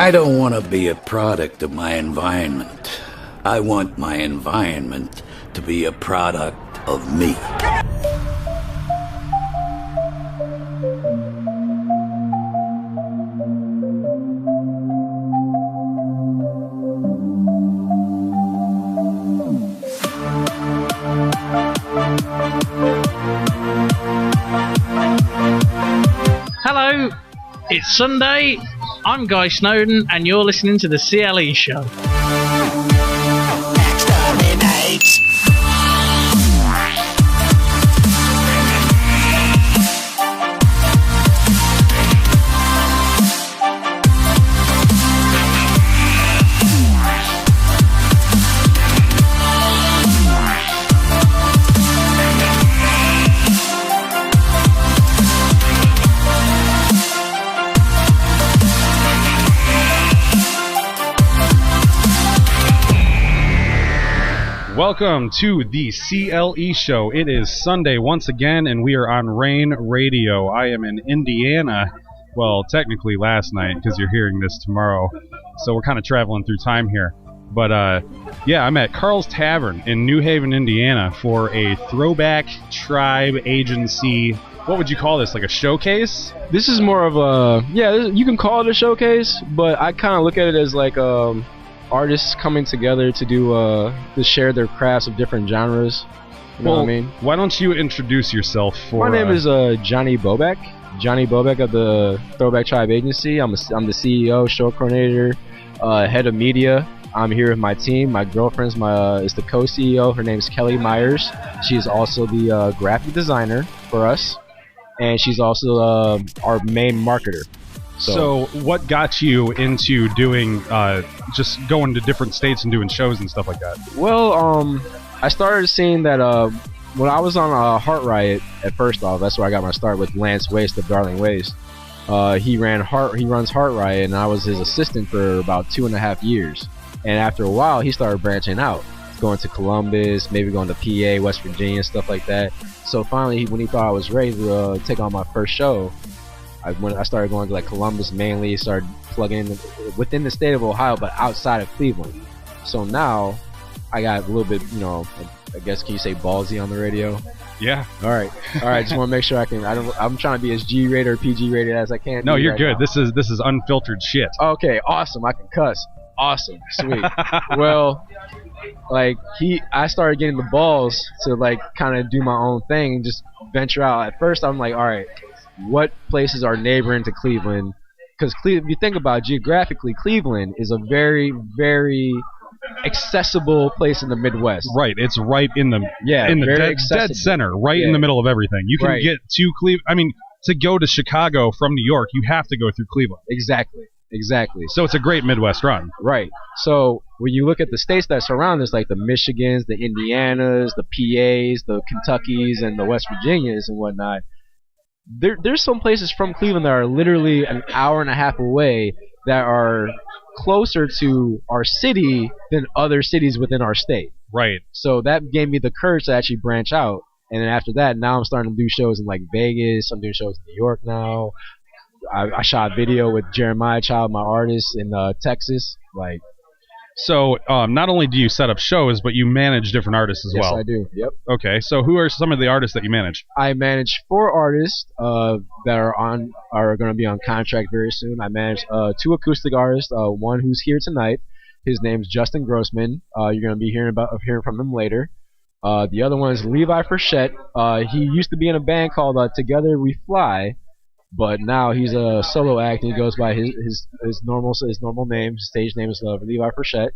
I don't want to be a product of my environment. I want my environment to be a product of me. Hello, it's Sunday. I'm Guy Snowdon, and you're listening to the CLE Show. Welcome to the CLE Show. It is Sunday once again, and we are on Rain Radio. I am in Indiana. Well, technically last night, because you're hearing this tomorrow. So we're kind of traveling through time here. But, yeah, I'm at Carl's Tavern in New Haven, Indiana for a throwback tribe agency. What would you call this, like a showcase? This is more of a, you can call it a showcase, but I kind of look at it as like artists coming together to do to share their crafts of different genres. You know what I mean? Why don't you introduce yourself? My name is Johnny Bobek. Johnny Bobek of the Throwback Tribe Agency. I'm the CEO, show coordinator, head of media. I'm here with my team. My girlfriend's is the co-CEO. Her name's Kelly Myers. She is also the graphic designer for us, and she's also our main marketer. So what got you into doing, just going to different states and doing shows and stuff like that? Well, I started seeing that when I was on Heart Riot, at first off, that's where I got my start with Lance Waste of Darling Waste. He runs Heart Riot, and I was his assistant for about 2.5 years. And after a while, he started branching out, going to Columbus, maybe going to PA, West Virginia, stuff like that. So finally, when he thought I was ready to take on my first show, when I started going to like Columbus mainly, started plugging in within the state of Ohio, but outside of Cleveland. So now I got a little bit, I guess, can you say ballsy on the radio? Yeah. All right. Just want to make sure I'm trying to be as G-rated or PG-rated as I can. No, you're good. Now. This is unfiltered shit. Okay. Awesome. I can cuss. Awesome. Sweet. Well, I started getting the balls to like kind of do my own thing and just venture out. At first, I'm like, all right, what places are neighboring to Cleveland? Because if you think about it, geographically, Cleveland is a very, very accessible place in the Midwest. Right, it's right in the dead center, in the middle of everything. You can get to Cleveland. I mean, to go to Chicago from New York, you have to go through Cleveland. Exactly. So it's a great Midwest run. Right. So when you look at the states that surround us, like the Michigans, the Indianas, the PAs, the Kentuckys, and the West Virginias and whatnot, there's some places from Cleveland that are literally an hour and a half away that are closer to our city than other cities within our state. Right. So that gave me the courage to actually branch out. And then after that, now I'm starting to do shows in like Vegas. I'm doing shows in New York now. I shot a video with Jeremiah Child, my artist, in Texas. So not only do you set up shows, but you manage different artists as well. Yes, I do. Yep. Okay, so who are some of the artists that you manage? I manage 4 artists that are going to be on contract very soon. I manage 2 acoustic artists. One who's here tonight. His name's Justin Grossman. You're going to be hearing from him later. The other one is Levi Frechette. He used to be in a band called Together We Fly, but now he's a solo act, and he goes by his normal name. His stage name is Levi Frechette.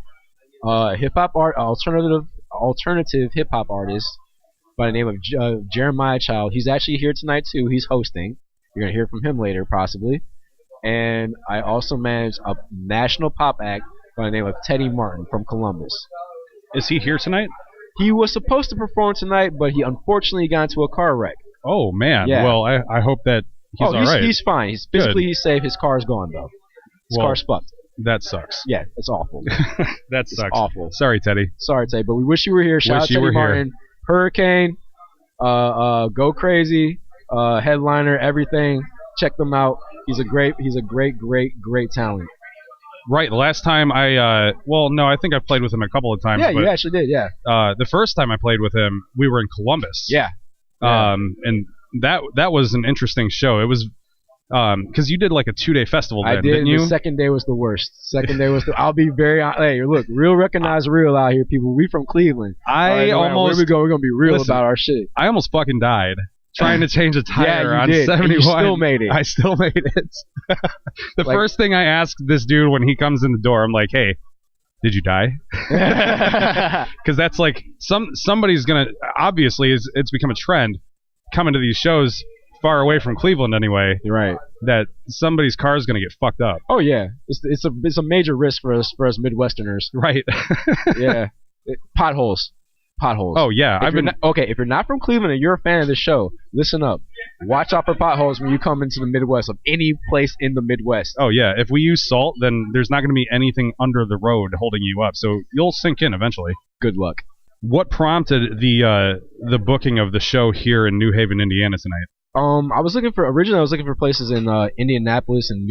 Hip hop alternative hip hop artist by the name of Jeremiah Child. He's actually here tonight too. He's hosting. You're gonna hear from him later, possibly. And I also manage a national pop act by the name of Teddy Martin from Columbus. Is he here tonight? He was supposed to perform tonight, but he unfortunately got into a car wreck. Oh man. Yeah. Well, I hope that. He's all right. He's fine. He's safe. His car's gone though. His car's fucked. That sucks. Yeah, it's awful. That sucks. It's awful. Sorry, Teddy. But we wish you were here. Shout out to Teddy Martin. Hurricane, Go Crazy, headliner, everything. Check them out. He's a great talent. Right. The last time I I think I've played with him a couple of times. Yeah, but, you actually did. Yeah. The first time I played with him, we were in Columbus. Yeah. And that was an interesting show. It was because you did like a 2-day festival then, didn't you? The second day was the worst. I'll be very hey, look, real recognize real out here, people. We from Cleveland. Where we go, we're gonna be real about our shit. I almost fucking died trying to change a tire on did. 71. You still made it. I still made it. The first thing I ask this dude when he comes in the door, I'm like, hey, did you die? Because that's like somebody's gonna obviously it's become a trend coming to these shows far away from Cleveland anyway. You're right. That somebody's car is gonna get fucked up. Oh yeah, it's a major risk for us Midwesterners. Right. Yeah. Potholes. Oh yeah. If you're not from Cleveland and you're a fan of the show, listen up. Watch out for potholes when you come into the Midwest of any place in the Midwest. Oh yeah. If we use salt, then there's not going to be anything under the road holding you up, so you'll sink in eventually. Good luck. What prompted the booking of the show here in New Haven, Indiana tonight? Originally I was looking for places in Indianapolis and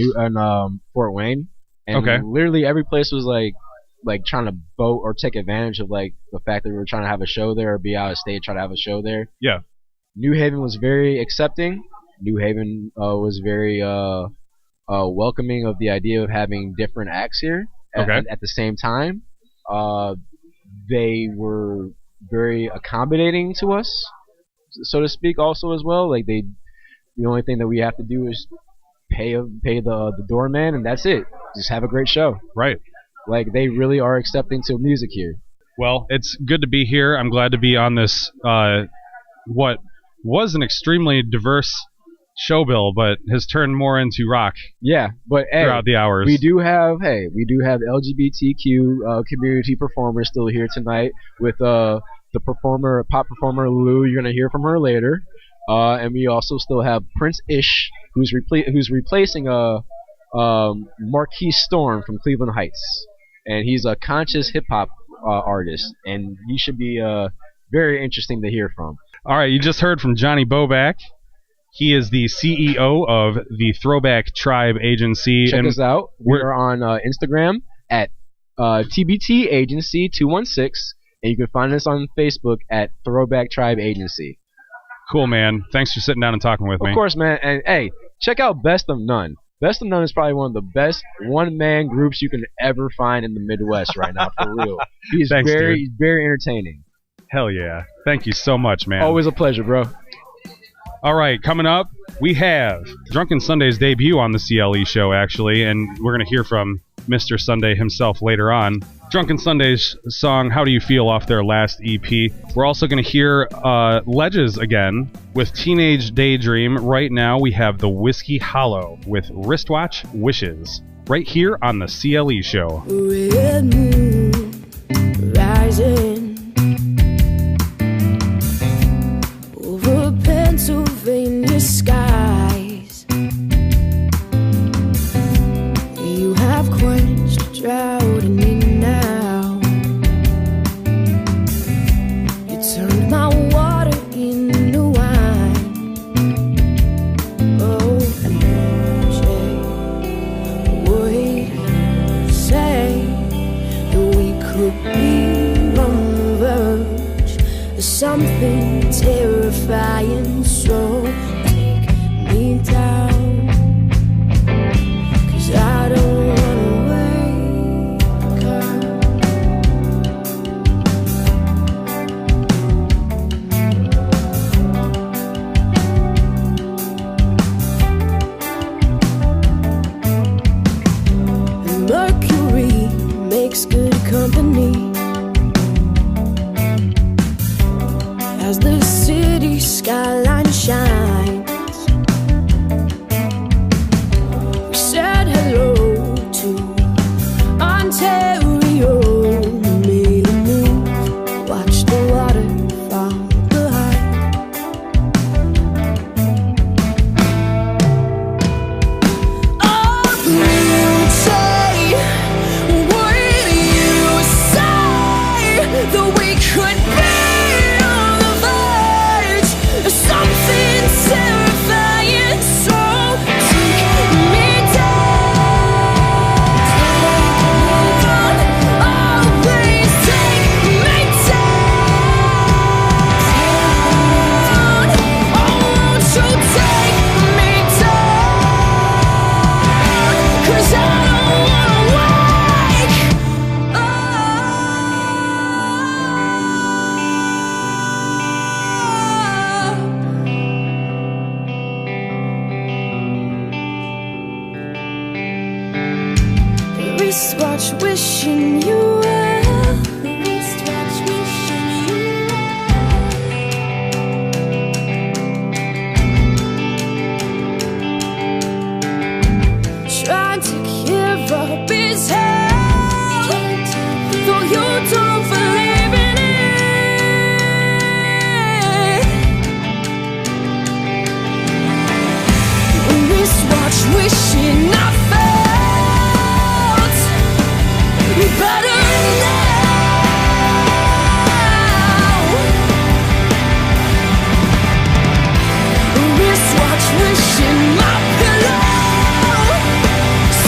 Fort Wayne, and literally every place was like trying to boat or take advantage of like the fact that we were trying to have a show there or be out of state try to have a show there. Yeah. New Haven was very accepting. New Haven was very welcoming of the idea of having different acts here at the same time. They were very accommodating to us, so to speak, also as well. Like the only thing that we have to do is pay the doorman, and that's it. Just have a great show. Right. Like they really are accepting to music here. Well, it's good to be here. I'm glad to be on this what was an extremely diverse show bill, but has turned more into rock. Yeah, but throughout the hours, we do have LGBTQ community performers still here tonight with the pop performer Lou. You're gonna hear from her later, and we also still have Prince Ish, who's replacing Marquis Storm from Cleveland Heights, and he's a conscious hip hop artist, and he should be very interesting to hear from. All right, you just heard from Johnny Boback. He is the CEO of the Throwback Tribe Agency. Check us out. We're on Instagram at TBT Agency 216, and you can find us on Facebook at Throwback Tribe Agency. Cool, man. Thanks for sitting down and talking with me. Of course, man. And hey, check out Best of None. Best of None is probably one of the best one-man groups you can ever find in the Midwest right now, for real. He's very entertaining. Hell yeah. Thank you so much, man. Always a pleasure, bro. All right, coming up, we have Drunken Sunday's debut on the CLE Show, actually, and we're going to hear from Mr. Sunday himself later on. Drunken Sunday's song, How Do You Feel, off their last EP. We're also going to hear Ledges again with Teenage Daydream. Right now, we have the Whiskey Hollow with Wristwatch Wishes, right here on the CLE Show. Red moon rising over Pennsylvania skies. You have quenched a drought in me now. You turned my water into wine. Oh, would say that we could be wrong. wristwatch wishing you well. Wristwatch wishing you well. Trying to give up his hell, though you don't believe in it. Wristwatch wishing I felt better now. Wristwatch wishing my pillow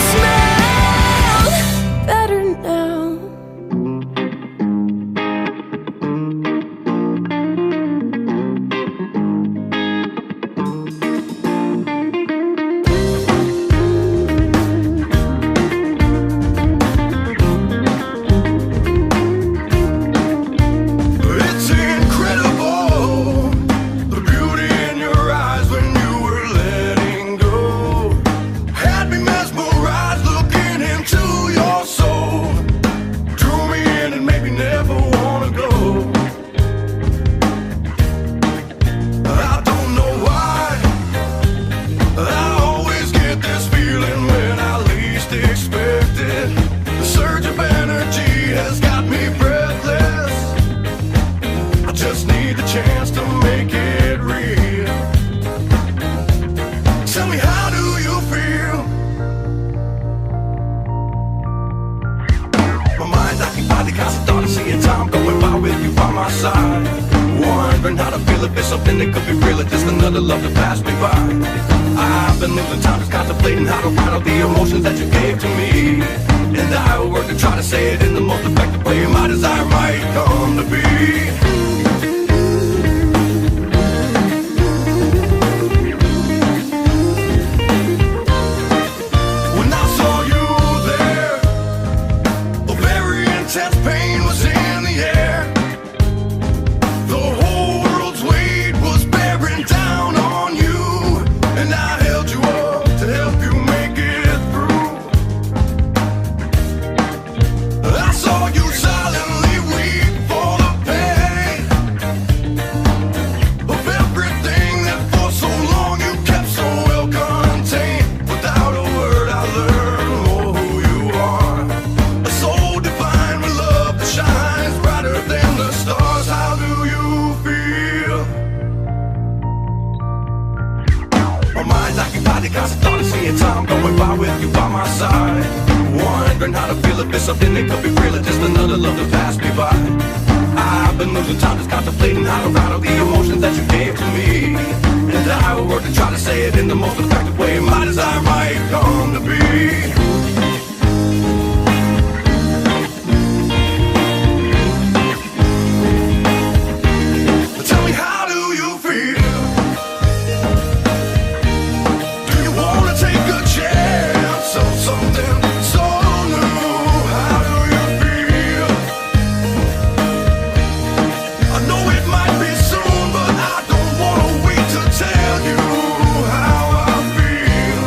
smelled better now. It's incredible, the beauty in your eyes when you were letting go. Had me mesmerized looking into your soul. Drew me in and made me never wanna go. I don't know why, I always get this feeling when I least expect it. The surge of energy has got me breathless. I just need the chance to make it real. Tell me, how do you feel? My mind's occupied, the constant thought of seeing time going by with you by my side. Wondering how to feel, if it's something that could be real or just another love that passed me by. I've been losing time just contemplating how to write out the emotions that you gave to me. And I will work to try to say it in the most effective way my desire might come to be. When I saw you there, a very intense pain was in the air. The whole world's weight was bearing down on you, and I held you up to help you make it through. I saw you silently weep for the pain of everything that for so long you kept so well contained. Without a word I learned more who you are, a soul divine with love that shines brighter than the stars. How do you feel? My mind's occupied, the constant thought of seeing time going by with you by my side. Wondering how to feel, if it's something that could be real or just another love that passed me by. I've been losing time just contemplating how to write out the emotions that you gave to me. And I will work to try to say it in the most effective way my desire might come to be. Tell me, how do you feel? Do you wanna take a chance on something so new? How do you feel? I know it might be soon, but I don't wanna wait to tell you how I feel.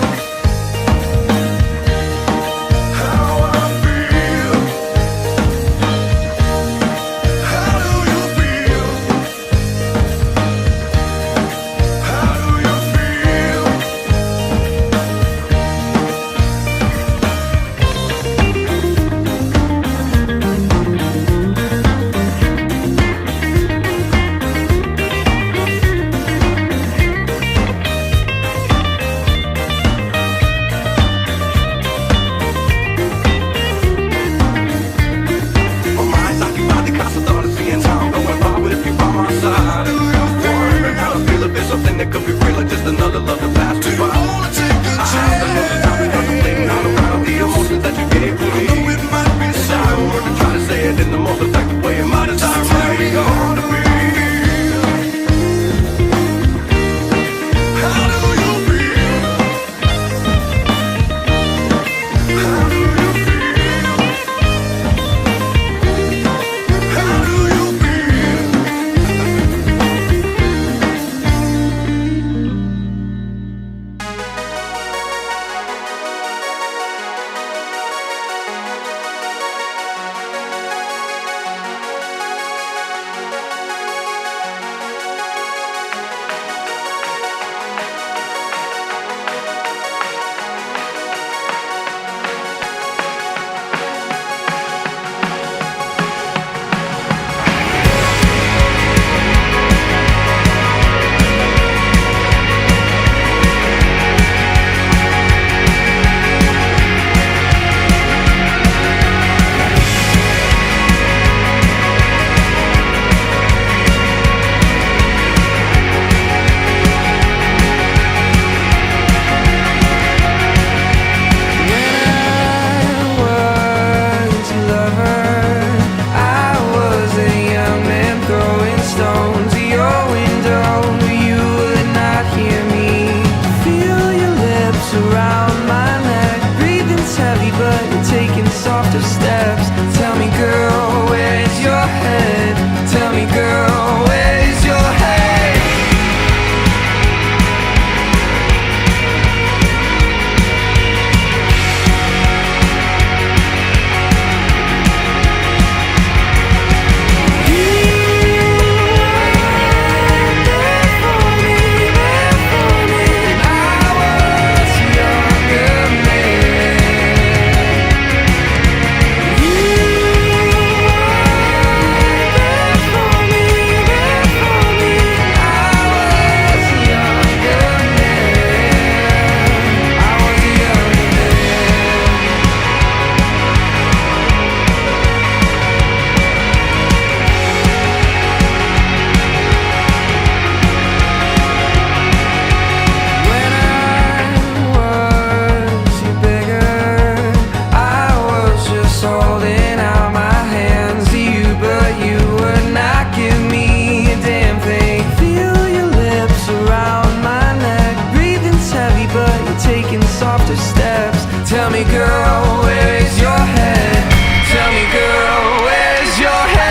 taking softer steps. Tell me, girl, where is your head? Tell me, girl, where's your head?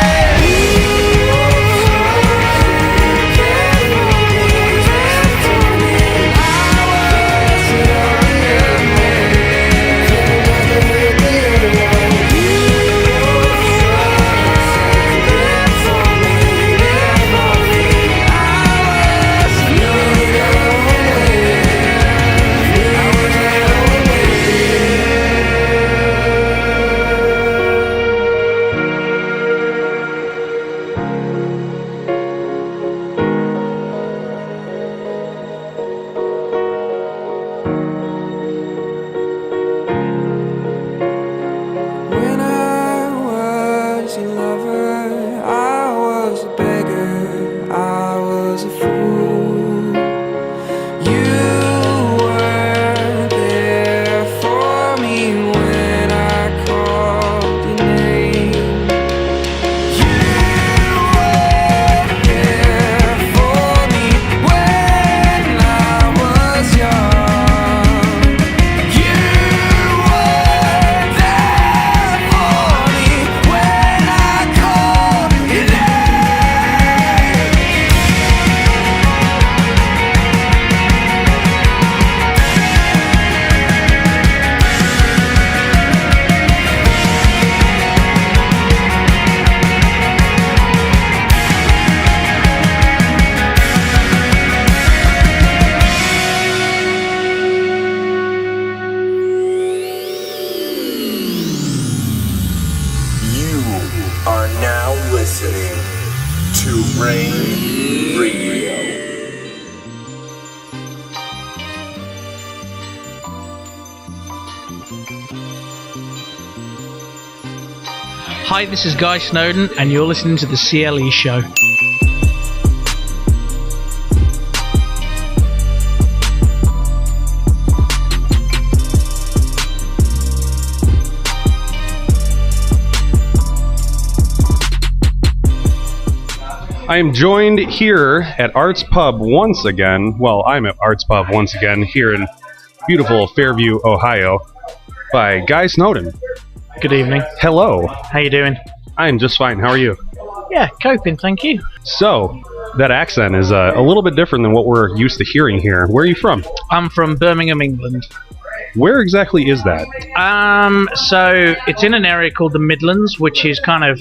Hi, this is Guy Snowdon, and you're listening to the CLE Show. I am joined here at Arts Pub once again. Well, I'm at Arts Pub once again here in beautiful Fairview, Ohio, by Guy Snowdon. Good evening. Hello. How you doing? I am just fine. How are you? Yeah, coping, thank you. So, that accent is a little bit different than what we're used to hearing here. Where are you from? I'm from Birmingham, England. Where exactly is that? So it's in an area called the Midlands, which is kind of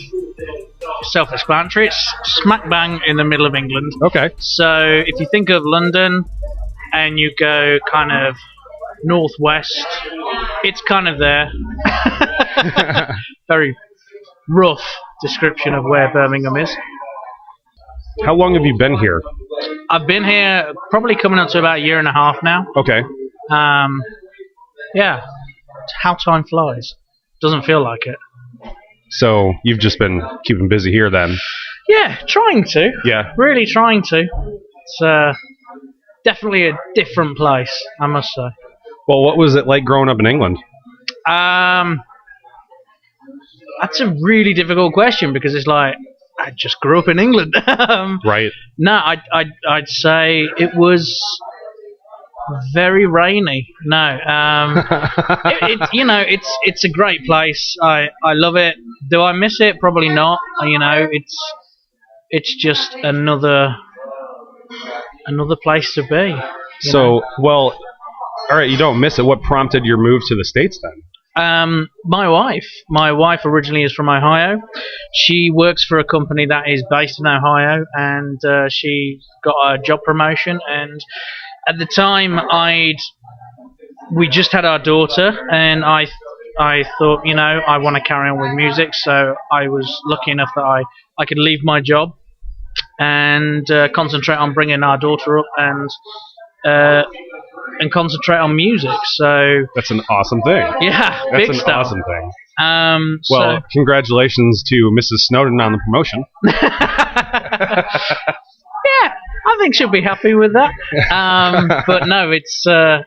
self-explanatory. It's smack bang in the middle of England. Okay. So if you think of London and you go kind of northwest, it's kind of there. Very rough description of where Birmingham is. How long have you been here? I've been here probably coming up to about a year and a half now. Okay. Yeah, how time flies. Doesn't feel like it. So you've just been keeping busy here then? Yeah, trying to. Yeah. Really trying to. It's definitely a different place, I must say. Well, what was it like growing up in England? That's a really difficult question because it's like I just grew up in England. Right. No, I'd say it was very rainy. No, it's a great place. I love it. Do I miss it? Probably not. It's just another place to be. So, well, all right, you don't miss it. What prompted your move to the States then? My wife originally is from Ohio. She works for a company that is based in Ohio, and she got a job promotion. And at the time, we just had our daughter, and I thought, I want to carry on with music. So I was lucky enough that I could leave my job and concentrate on bringing our daughter up and concentrate on music. So that's an awesome thing. Yeah, that's big an stuff. awesome thing. Well, congratulations to Mrs. Snowdon on the promotion. Yeah, I think she'll be happy with that. But no, it's the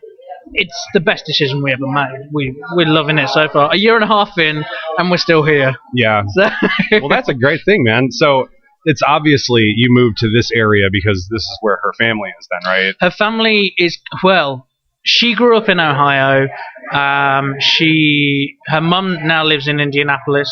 best decision we ever made. We're loving it so far. A year and a half in, and we're still here. Yeah. So well, that's a great thing, man. So it's obviously you moved to this area because this is where her family is then, right? Her family is, well, she grew up in Ohio. Her mum now lives in Indianapolis.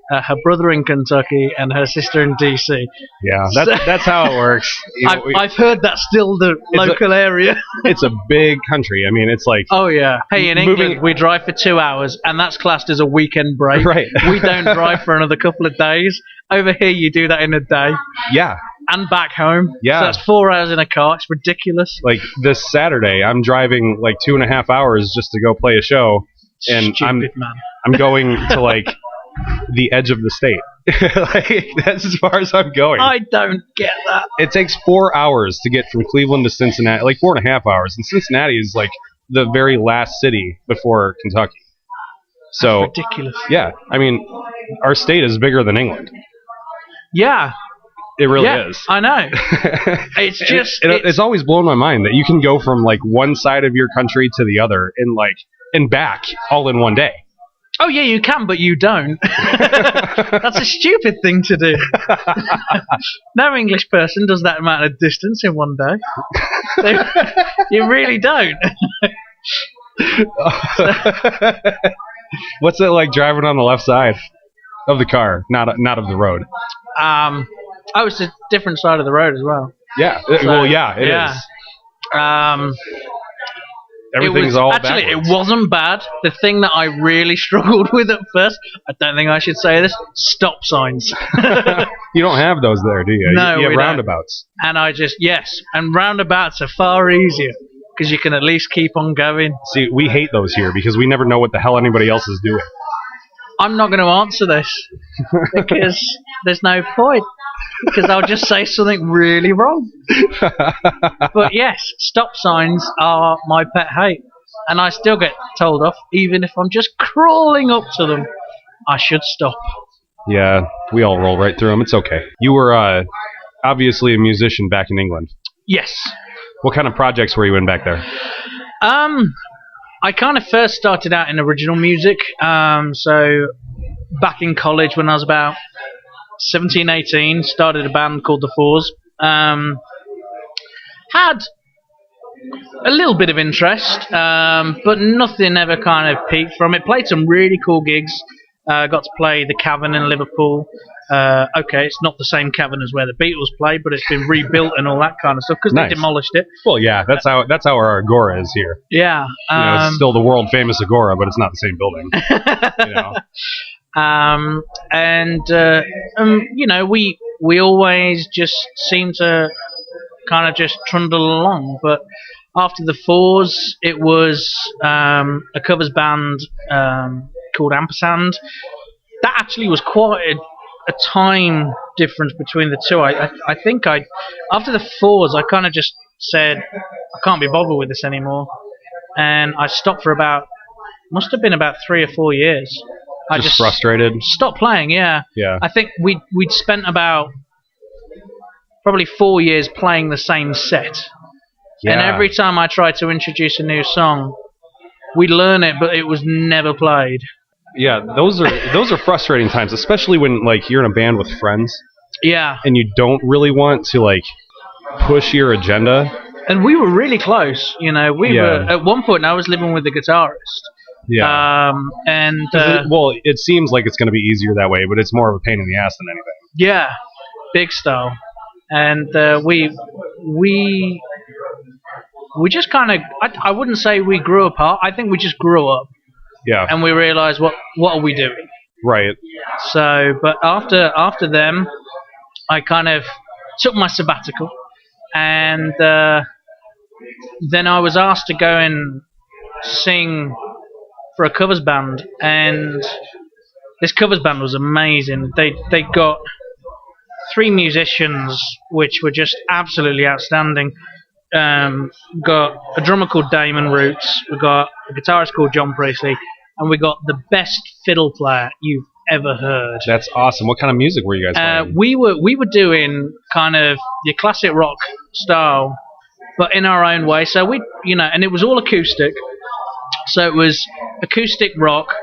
Her brother in Kentucky and her sister in DC. Yeah, that's how it works. I've heard that's still the local area. It's a big country. I mean, it's like... Oh, yeah. Hey, in England, we drive for 2 hours, and that's classed as a weekend break. Right. We don't drive for another couple of days. Over here, you do that in a day. Yeah. And back home. Yeah. So that's 4 hours in a car. It's ridiculous. Like, this Saturday, I'm driving, like, 2.5 hours just to go play a show, and Stupid, man. I'm going to, like... the edge of the state. Like, that's as far as I'm going. I don't get that. It takes 4 hours to get from Cleveland to Cincinnati, like 4.5 hours. And Cincinnati is like the very last city before Kentucky. So that's ridiculous. Yeah, I mean, our state is bigger than England. Yeah. It really is. I know. It's just... It's always blown my mind that you can go from like one side of your country to the other and back all in one day. Oh, yeah, you can, but you don't. That's a stupid thing to do. No English person does that amount of distance in one day. You really don't. What's it like driving on the left side of the car, not of the road? It's a different side of the road as well. Yeah, it is. Everything's all actually, backwards. It wasn't bad. The thing that I really struggled with at first, I don't think I should say this, stop signs. You don't have those there, do you? No, you have we roundabouts. And and roundabouts are far easier because you can at least keep on going. See, we hate those here because we never know what the hell anybody else is doing. I'm not going to answer this because there's no point. Because I'll just say something really wrong. But yes, stop signs are my pet hate. And I still get told off, even if I'm just crawling up to them. I should stop. Yeah, we all roll right through them. It's okay. You were obviously a musician back in England. Yes. What kind of projects were you in back there? I kind of first started out in original music. So back in college when I was about 17, 18, started a band called The Fours. Had a little bit of interest, but nothing ever kind of peaked from it. Played some really cool gigs. Got to play the Cavern in Liverpool. Okay, it's not the same Cavern as where the Beatles played, but it's been rebuilt and all that kind of stuff because they demolished it. Well, yeah, that's how our Agora is here. Yeah, it's still the world famous Agora, but it's not the same building. You know. We always just seem to kind of just trundle along. But after the Fours, it was a covers band called Ampersand. That actually was quite a time difference between the two. I think after the Fours, I kind of just said, I can't be bothered with this anymore. And I stopped for must have been about 3 or 4 years. I just frustrated. Stopped playing, yeah. Yeah. I think we'd spent about probably 4 years playing the same set. Yeah. And every time I tried to introduce a new song, we'd learn it, but it was never played. Yeah, those are frustrating times, especially when like you're in a band with friends. Yeah. And you don't really want to like push your agenda. And we were really close, We were at one point. I was living with the guitarist. Yeah. Well, it seems like it's going to be easier that way, but it's more of a pain in the ass than anything. Yeah, big style. And we just kind of, I wouldn't say we grew apart. I think we just grew up. Yeah. And we realized what are we doing? Right. So, but after them, I kind of took my sabbatical, and then I was asked to go and sing for a covers band, and this covers band was amazing. They got 3 musicians which were just absolutely outstanding. Got a drummer called Damon Roots, we got a guitarist called John Priestley, and we got the best fiddle player you've ever heard. That's awesome. What kind of music were you guys playing? We were doing kind of your classic rock style, but in our own way. So and it was all acoustic. So it was acoustic rock,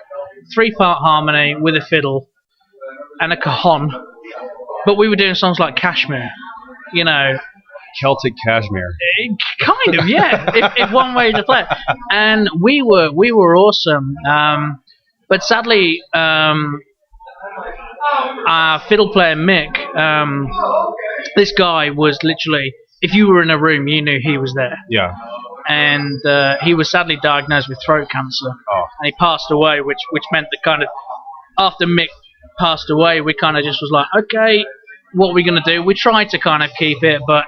3-part harmony with a fiddle and a cajon. But we were doing songs like Kashmir, Celtic Cashmere. Kind of, yeah. if one way to play it. And we were awesome. But sadly, our fiddle player Mick, this guy was literally, if you were in a room, you knew he was there. Yeah. And he was sadly diagnosed with throat cancer. Oh. And he passed away, which meant that kind of after Mick passed away, we kind of just was like, okay, what are we going to do? We tried to kind of keep it, but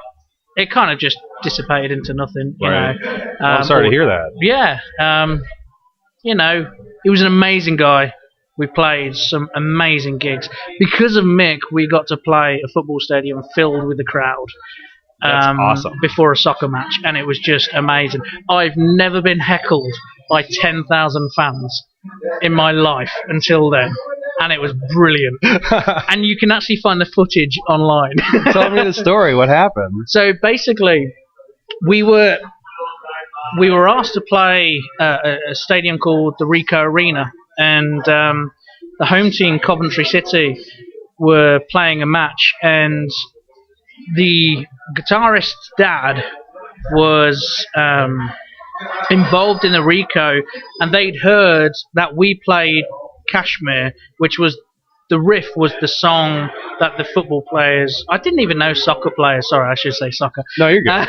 it kind of just dissipated into nothing. You know. I'm sorry to hear that. Yeah. You know, he was an amazing guy. We played some amazing gigs. Because of Mick, we got to play a football stadium filled with a crowd. That's awesome. Before a soccer match, and it was just amazing. I've never been heckled by 10,000 fans in my life until then, and it was brilliant. And you can actually find the footage online. Tell me the story. What happened? So basically, we were asked to play a stadium called the Ricoh Arena, and the home team, Coventry City, were playing a match, and the guitarist's dad was involved in the Ricoh, and they'd heard that we played Kashmir, which was the riff was the song that the football players, I didn't even know soccer players, sorry, I should say soccer. No, you're good.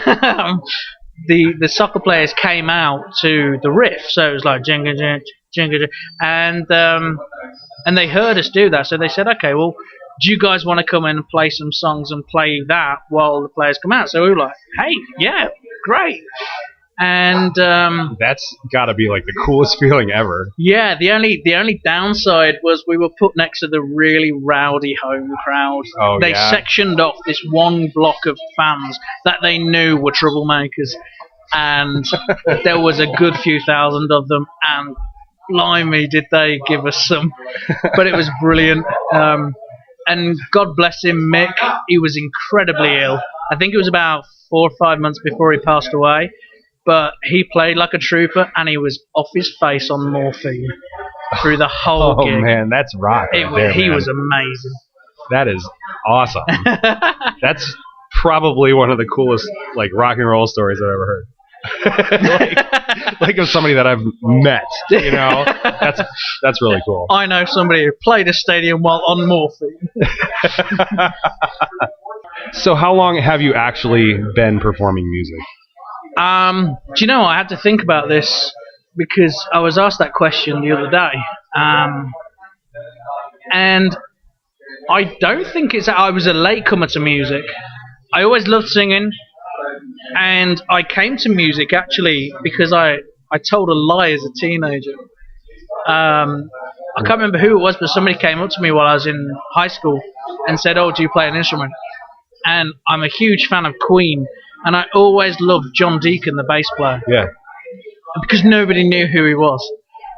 The soccer players came out to the riff, so it was like jinga jinga jinga, and they heard us do that, so they said, okay, well, do you guys want to come in and play some songs and play that while the players come out? So we were like, hey, yeah, great. And that's got to be like the coolest feeling ever. Yeah, the only downside was we were put next to the really rowdy home crowd. Oh, they yeah. sectioned off this one block of fans that they knew were troublemakers, and there was a good few thousand of them, and blimey, did they give us some. But it was brilliant. And God bless him, Mick, he was incredibly ill. I think it was about 4 or 5 months before he passed away. But he played like a trooper, and he was off his face on morphine through the whole gig. Oh, man, that's rock right there, He man. was amazing. That is awesome. That's probably one of the coolest like rock and roll stories I've ever heard. like of somebody that I've met, you know. That's really cool. I know somebody who played a stadium while on morphine. So how long have you actually been performing music? Do you know, I had to think about this because I was asked that question the other day. And I don't think I was a latecomer to music. I always loved singing, and I came to music actually because I told a lie as a teenager. I can't remember who it was, but somebody came up to me while I was in high school and said, "Oh, do you play an instrument?" And I'm a huge fan of Queen, and I always loved John Deacon, the bass player. Yeah. Because nobody knew who he was.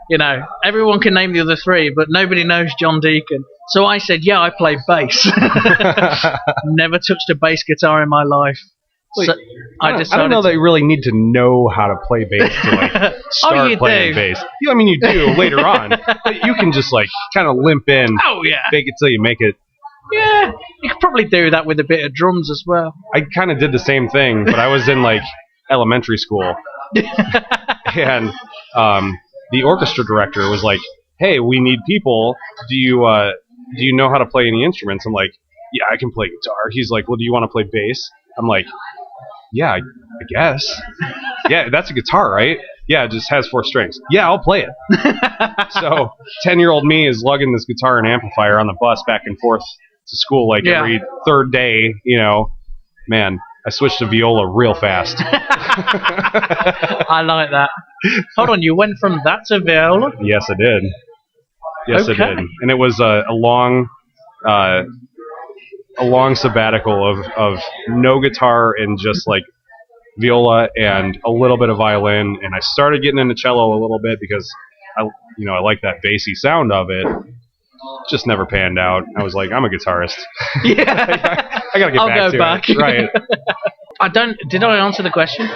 You know, everyone can name the other three, but nobody knows John Deacon. So I said, yeah, I play bass. Never touched a bass guitar in my life. So I don't know that you really need to know how to play bass to like start playing bass. I mean, you do later on, but you can just like kind of limp in. Oh yeah, fake it till you make it. Yeah, you could probably do that with a bit of drums as well. I kind of did the same thing, but I was in like elementary school, and the orchestra director was like, "Hey, we need people. Do you know how to play any instruments?" I'm like, "Yeah, I can play guitar." He's like, "Well, do you want to play bass?" I'm like, "Yeah, I guess. Yeah, that's a guitar, right? Yeah, it just has 4 strings. Yeah, I'll play it." So 10-year-old me is lugging this guitar and amplifier on the bus back and forth to school like every third day, you know. Man, I switched to viola real fast. I like that. Hold on, you went from that to viola? Yes, I did. Yes, okay. I did. And it was a long sabbatical of no guitar and just like viola and a little bit of violin. And I started getting into cello a little bit because I like that bassy sound of it. Just never panned out. I was like, I'm a guitarist. Yeah. I gotta get back to it. Right. Did I answer the question?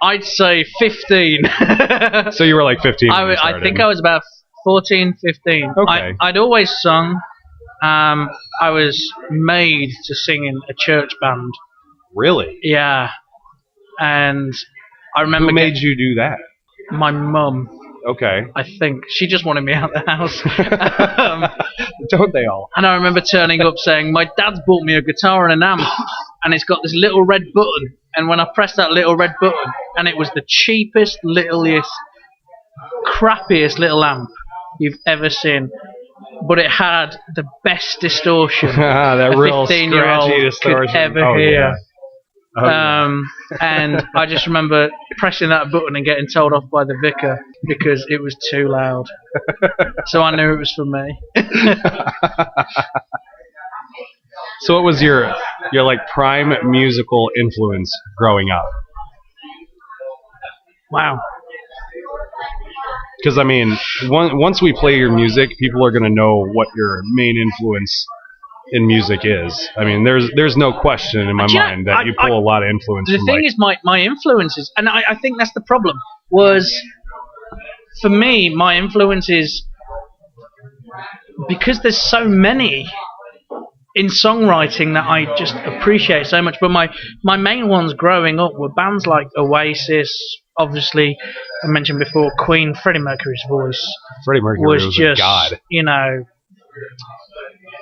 I'd say 15. So you were like 15 when you I started. think I was about 14, 15. Okay. I'd always sung. I was made to sing in a church band. Really? Yeah. And I remember... Who made you do that? My mum. Okay. I think. She just wanted me out of the house. Don't they all? And I remember turning up saying, my dad's bought me a guitar and an amp, and it's got this little red button. And when I pressed that little red button, and it was the cheapest, littlest, crappiest little amp you've ever seen, but it had the best distortion that a real 15-year-old scratchy could distortion. ever hear. Yeah. Oh, yeah. And I just remember pressing that button and getting told off by the vicar because it was too loud. So I knew it was for me. So what was your like prime musical influence growing up? Wow. Because I mean, once we play your music, people are going to know what your main influence in music is. I mean, there's no question in my mind that you pull a lot of influence the from. The thing is, my influences, and I think that's the problem, was, for me, my influences, because there's so many in songwriting that I just appreciate so much, but my main ones growing up were bands like Oasis, obviously, I mentioned before, Queen. Freddie Mercury's voice was just, a god. You know,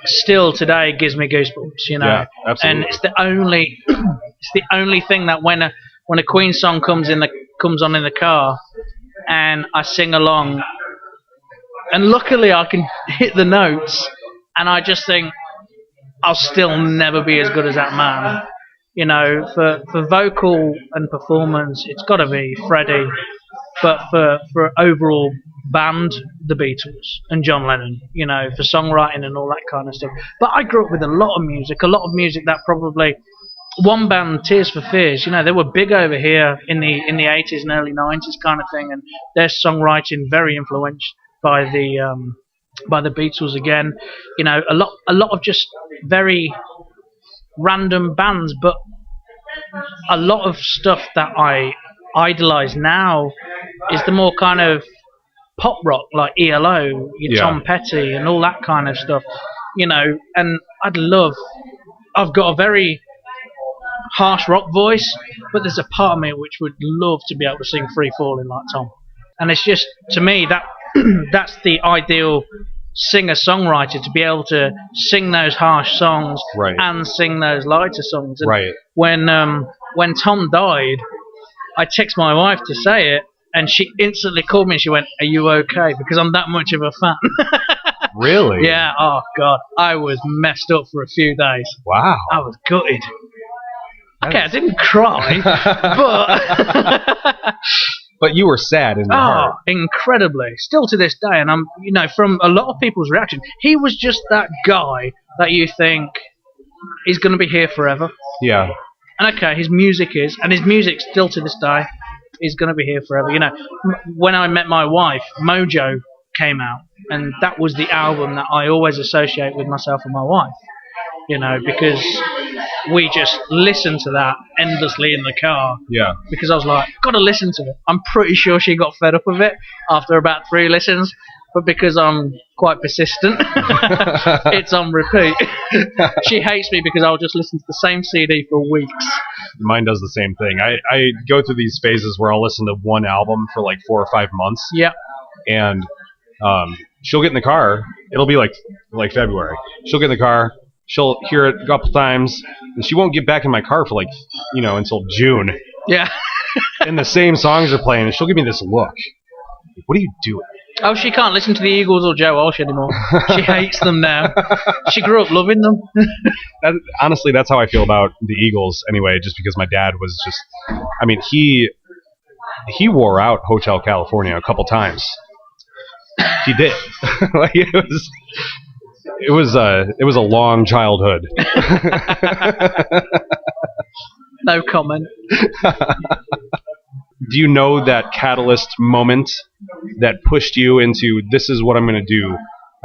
still today gives me goosebumps, you know. Yeah, absolutely. And it's the only thing that when a Queen song comes on in the car and I sing along, and luckily I can hit the notes, and I just think I'll still never be as good as that man. You know, for vocal and performance, it's got to be Freddie. But for overall band, the Beatles and John Lennon, you know, for songwriting and all that kind of stuff. But I grew up with a lot of music that probably, one band, Tears for Fears, you know, they were big over here in the 80s and early 90s kind of thing, and their songwriting very influenced by the Beatles again. You know, a lot of just very random bands, but a lot of stuff that I idolize now is the more kind of pop rock, like ELO, Tom Petty and all that kind of stuff, you know. And I've got a very harsh rock voice, but there's a part of me which would love to be able to sing Free Falling like Tom. And it's just, to me, that that's the ideal singer-songwriter, to be able to sing those harsh songs and sing those lighter songs. And when Tom died, I texted my wife to say it, and she instantly called me and she went, "Are you okay?" Because I'm that much of a fan. Really? Yeah. Oh God, I was messed up for a few days. Wow. I was gutted. Okay, I didn't cry, but but you were sad in your heart. Incredibly. Still to this day, and I'm, you know, from a lot of people's reaction, he was just that guy that you think he's going to be here forever. Yeah. And okay, his music still to this day is going to be here forever. You know, when I met my wife, Mojo came out, and that was the album that I always associate with myself and my wife. You know, because we just listened to that endlessly in the car. Yeah. Because I was like, gotta listen to it. I'm pretty sure she got fed up with it after about 3 listens, but because I'm quite persistent, it's on repeat. She hates me because I'll just listen to the same CD for weeks. Mine does the same thing. I go through these phases where I'll listen to one album for like 4 or 5 months. Yeah. And she'll get in the car. It'll be like February. She'll get in the car. She'll hear it a couple times, and she won't get back in my car for until June. Yeah. And the same songs are playing, and she'll give me this look. What are you doing? Oh, she can't listen to the Eagles or Joe Walsh anymore. She hates them now. She grew up loving them. Honestly, that's how I feel about the Eagles anyway, just because my dad was just... I mean, he wore out Hotel California a couple times. He did. It was a long childhood. No comment. Do you know that catalyst moment that pushed you into, this is what I'm going to do?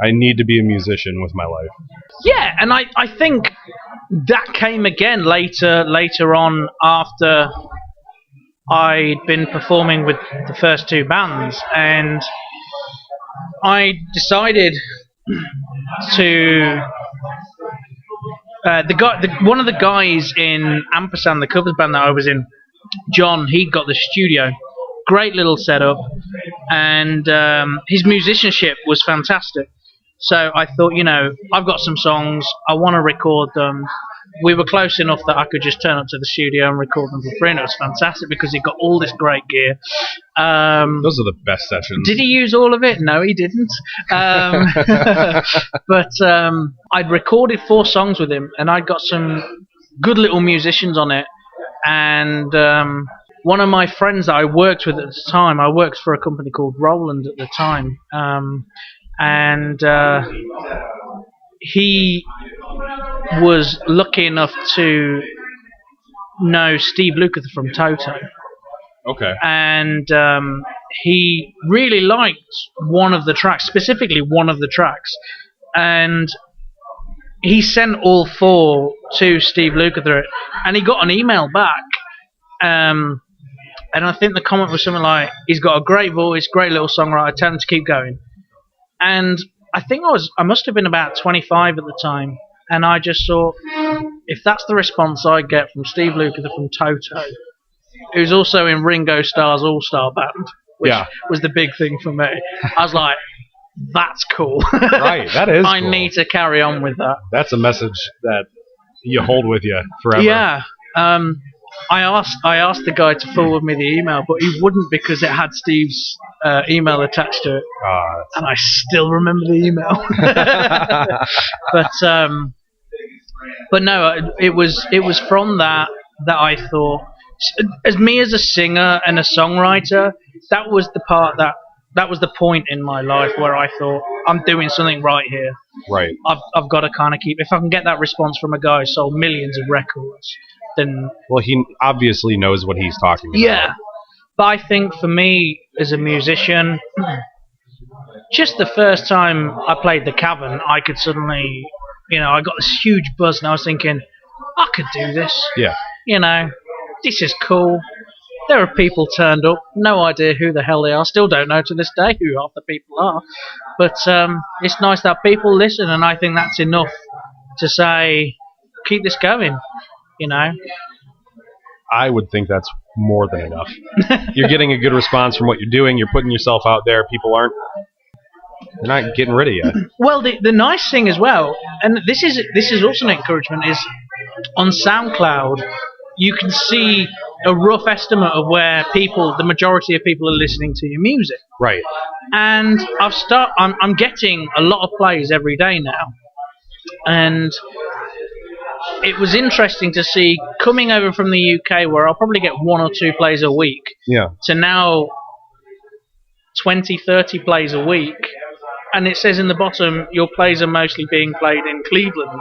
I need to be a musician with my life. Yeah, and I think that came again later on after I'd been performing with the first 2 bands, and I decided to one of the guys in Ampersand, the covers band that I was in, John, he got the studio. Great little setup, and his musicianship was fantastic. So I thought, I've got some songs, I want to record them. We were close enough that I could just turn up to the studio and record them for free, and it was fantastic because he got all this great gear. Those are the best sessions. Did he use all of it? No, he didn't. But I'd recorded 4 songs with him, and I'd got some good little musicians on it. And one of my friends that I worked with at the time, I worked for a company called Roland at the time, and he was lucky enough to know Steve Lukather from Toto. Okay. And he really liked one of the tracks, specifically one of the tracks. And he sent all 4 to Steve Lukather, and he got an email back. And I think the comment was something like, he's got a great voice, great little songwriter, tell him to keep going. And I think I must have been about 25 at the time, and I just thought, if that's the response I get from Steve Lukather from Toto, who's also in Ringo Starr's All-Star Band, which was the big thing for me, I was like, that's cool. Right, that is I cool. need to carry on with that. That's a message that you hold with you forever. Yeah. I asked the guy to forward me the email, but he wouldn't because it had Steve's email attached to it, and I still remember the email. But no, it was from that I thought, as me as a singer and a songwriter, that was the point in my life where I thought, I'm doing something right here. Right. I've got to kind of keep. If I can get that response from a guy who sold millions of records, then. Well, he obviously knows what he's talking about. Yeah, but I think for me as a musician, just the first time I played the Cavern, I could suddenly, I got this huge buzz, and I was thinking, I could do this. Yeah. This is cool. There are people turned up, no idea who the hell they are, still don't know to this day who half the people are. But it's nice that people listen, and I think that's enough to say, keep this going, I would think that's more than enough. You're getting a good response from what you're doing, you're putting yourself out there, they're not getting rid of you. Well, the nice thing as well, and this is also an encouragement, is on SoundCloud, you can see a rough estimate of where the majority of people are listening to your music. Right. And I'm getting a lot of plays every day now. And it was interesting to see, coming over from the UK, where I'll probably get 1 or 2 plays a week, to now 20, 30 plays a week. And it says in the bottom, your plays are mostly being played in Cleveland,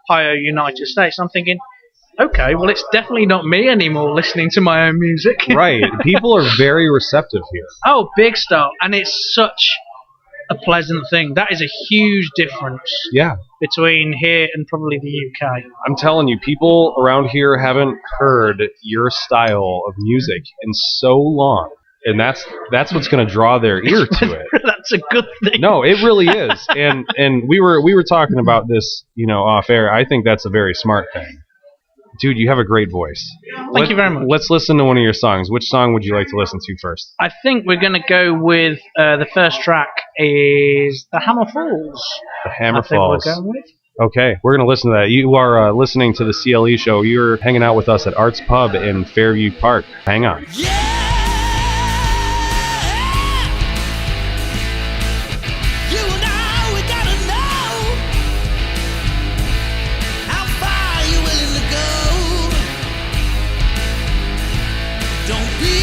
Ohio, United States. I'm thinking, okay, well, it's definitely not me anymore listening to my own music. Right. People are very receptive here. Oh, big stuff. And it's such a pleasant thing. That is a huge difference between here and probably the UK. I'm telling you, people around here haven't heard your style of music in so long. And that's what's going to draw their ear to it. That's a good thing. No, it really is. And we were talking about this, off air. I think that's a very smart thing. Dude, you have a great voice. Thank you very much. Let's listen to one of your songs. Which song would you like to listen to first? I think we're going to go with the first track is The Hammer Falls. The Hammer Falls. We're going with. Okay, we're going to listen to that. You are listening to the CLE Show. You're hanging out with us at Arts Pub in Fairview Park. Hang on. Yeah! Be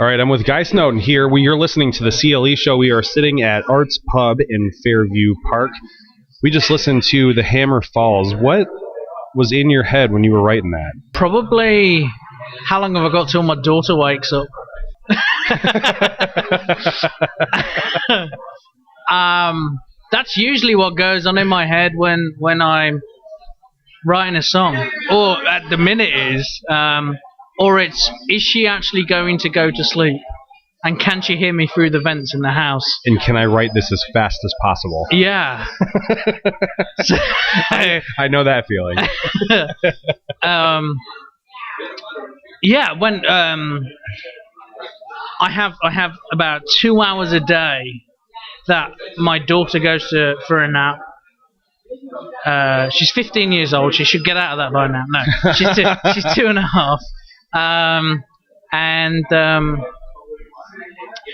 All right, I'm with Guy Snowdon here. You're listening to the CLE Show. We are sitting at Arts Pub in Fairview Park. We just listened to The Hammer Falls. What was in your head when you were writing that? Probably, how long have I got till my daughter wakes up? That's usually what goes on in my head when I'm writing a song. Or at the minute or it's, is she actually going to go to sleep? And can she hear me through the vents in the house? And can I write this as fast as possible? Yeah. I know that feeling. Yeah, when I have about 2 hours a day that my daughter goes for a nap. She's 15 years old. She should get out of that by now. No, she's 2.5.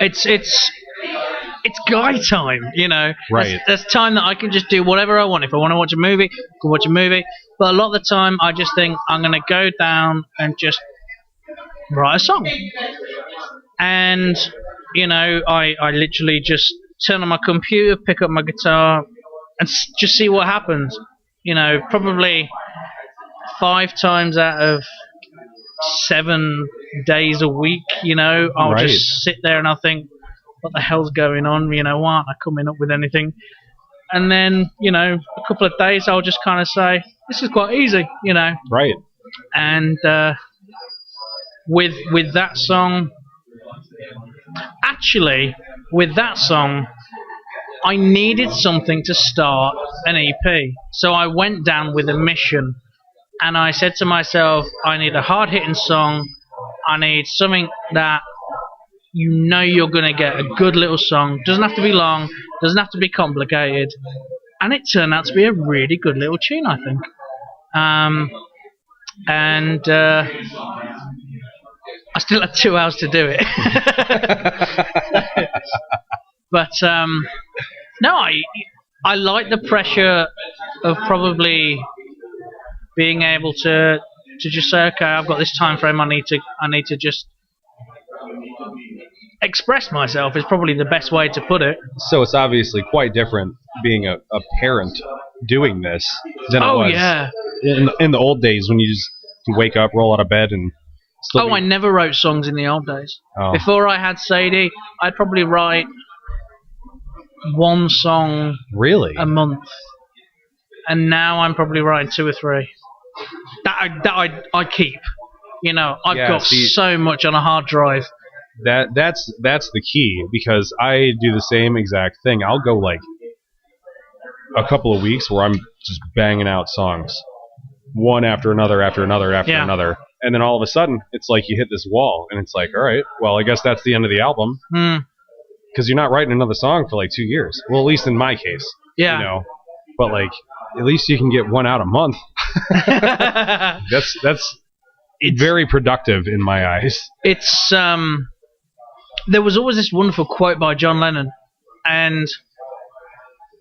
It's guy time, you know. Right. There's time that I can just do whatever I want. If I want to watch a movie, I can watch a movie. But a lot of the time, I just think I'm going to go down and just write a song. And, you know, I literally just turn on my computer, pick up my guitar, and just see what happens. You know, probably 5 times out of 7 days a week, you know, I'll just sit there and I'll think, what the hell's going on? You know, why aren't I coming up with anything? And then, you know, a couple of days I'll just kind of say, this is quite easy, you know. Right. And with that song, actually, with that song, I needed something to start an EP. So I went down with a mission. And I said to myself, I need a hard-hitting song. I need something that you know you're going to get a good little song. Doesn't have to be long. Doesn't have to be complicated. And it turned out to be a really good little tune, I think. I still had 2 hours to do it. But no, I like the pressure of probably being able to just say, okay, I've got this time frame. I need to just express myself is probably the best way to put it. So it's obviously quite different being a parent doing this than it was in the old days when you just wake up, roll out of bed, and I never wrote songs in the old days. Oh. Before I had Sadie, I'd probably write 1 song a month, and now I'm probably writing 2 or 3 that I keep. You know, I've got so much on a hard drive. That's the key, because I do the same exact thing. I'll go like a couple of weeks where I'm just banging out songs, one after another, another. And then all of a sudden, it's like you hit this wall, and it's like, all right, well, I guess that's the end of the album. Because you're not writing another song for like 2 years. Well, at least in my case. Yeah. You know, but like, at least you can get 1 out a month. That's very productive in my eyes. It's there was always this wonderful quote by John Lennon, and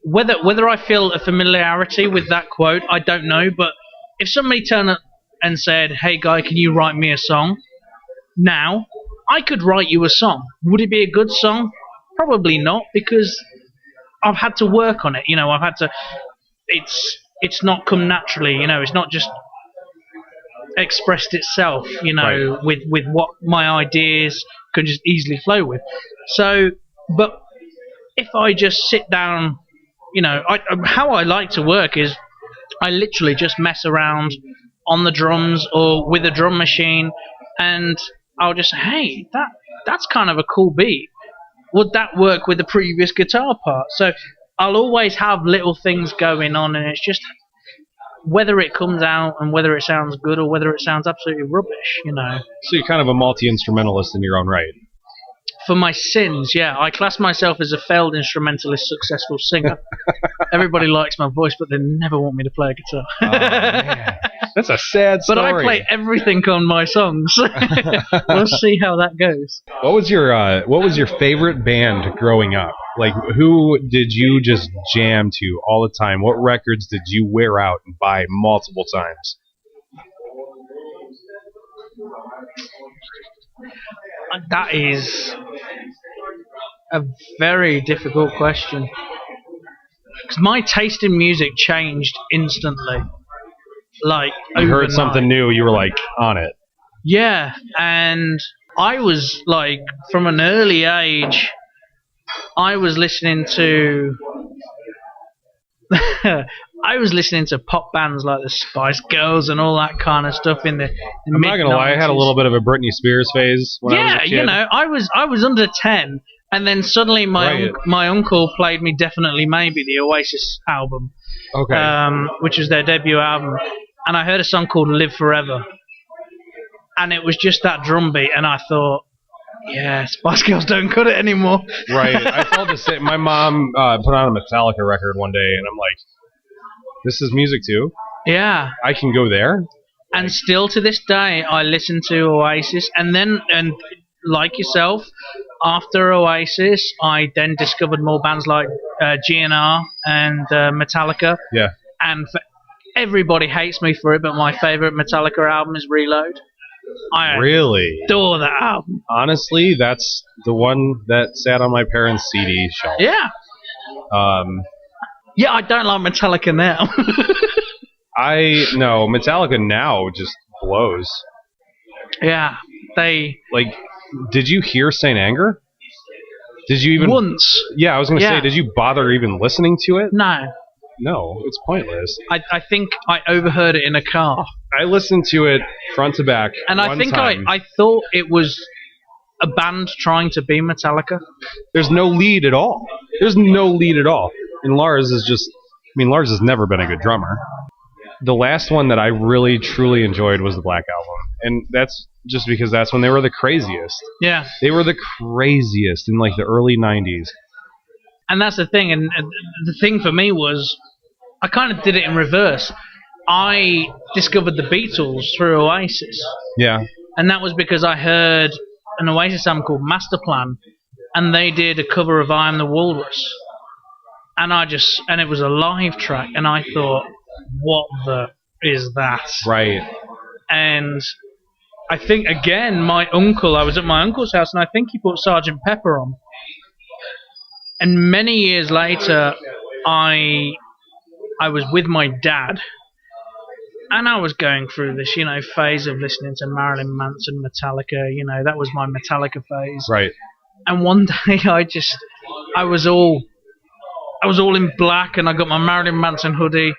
whether I feel a familiarity with that quote, I don't know. But if somebody turned up and said, "Hey, Guy, can you write me a song?" Now, I could write you a song. Would it be a good song? Probably not, because I've had to work on it. You know, I've had to. It's not come naturally. You know, it's not just expressed itself. You know, with what my ideas can just easily flow with. So, but if I just sit down, you know, how I like to work is I literally just mess around on the drums or with a drum machine, and I'll just say, hey, that's kind of a cool beat. Would that work with the previous guitar part? So I'll always have little things going on, and it's just whether it comes out and whether it sounds good or whether it sounds absolutely rubbish, you know. So you're kind of a multi-instrumentalist in your own right. For my sins, yeah. I class myself as a failed instrumentalist, successful singer. Everybody likes my voice, but they never want me to play a guitar. Oh, man. That's a sad story. But I play everything on my songs. We'll see how that goes. What was your favorite band growing up? Like, who did you just jam to all the time? What records did you wear out and buy multiple times? That is a very difficult question. Because my taste in music changed instantly. Like, You heard overnight. something new, you were like on it. Yeah, and I was like, from an early age, I was listening to I was listening to pop bands like the Spice Girls and all that kind of stuff in the I'm not gonna lie, I had a little bit of a Britney Spears phase when I was a kid. you know, I was under 10, and then suddenly my uncle played me Definitely Maybe, the Oasis album, which was their debut album, and I heard a song called Live Forever, and it was just that drum beat, and I thought, yeah, Spice Girls don't cut it anymore. Right. I felt the same. My mom put on a Metallica record one day, and I'm like, this is music too? Yeah. I can go there? And still to this day, I listen to Oasis, and like yourself, after Oasis, I then discovered more bands like GNR and Metallica. Yeah. And everybody hates me for it, but my favorite Metallica album is Reload. I really adore that album. Honestly, that's the one that sat on my parents' CD shelf. Yeah. Yeah, I don't like Metallica now. No, Metallica now just blows. Yeah, they... Like, did you hear Saint Anger? Did you even... Once. Yeah, I was going to say, did you bother even listening to it? No. No, it's pointless. I think I overheard it in a car. I listened to it front to back. And I think I thought it was a band trying to be Metallica. There's no lead at all. There's no lead at all. And Lars is just... I mean, Lars has never been a good drummer. The last one that I really, truly enjoyed was the Black Album. And that's just because that's when they were the craziest. Yeah. They were the craziest in, like, the early 90s. And that's the thing. And the thing for me was, I kind of did it in reverse. I discovered the Beatles through Oasis. Yeah. And that was because I heard an Oasis album called Master Plan, and they did a cover of I Am the Walrus. And it was a live track, and I thought, what the is that? Right. And I think, again, I was at my uncle's house, and I think he put Sgt. Pepper on. And many years later, I was with my dad, and I was going through this, phase of listening to Marilyn Manson, Metallica. That was my Metallica phase. Right. And one day, I was all in black, and I got my Marilyn Manson hoodie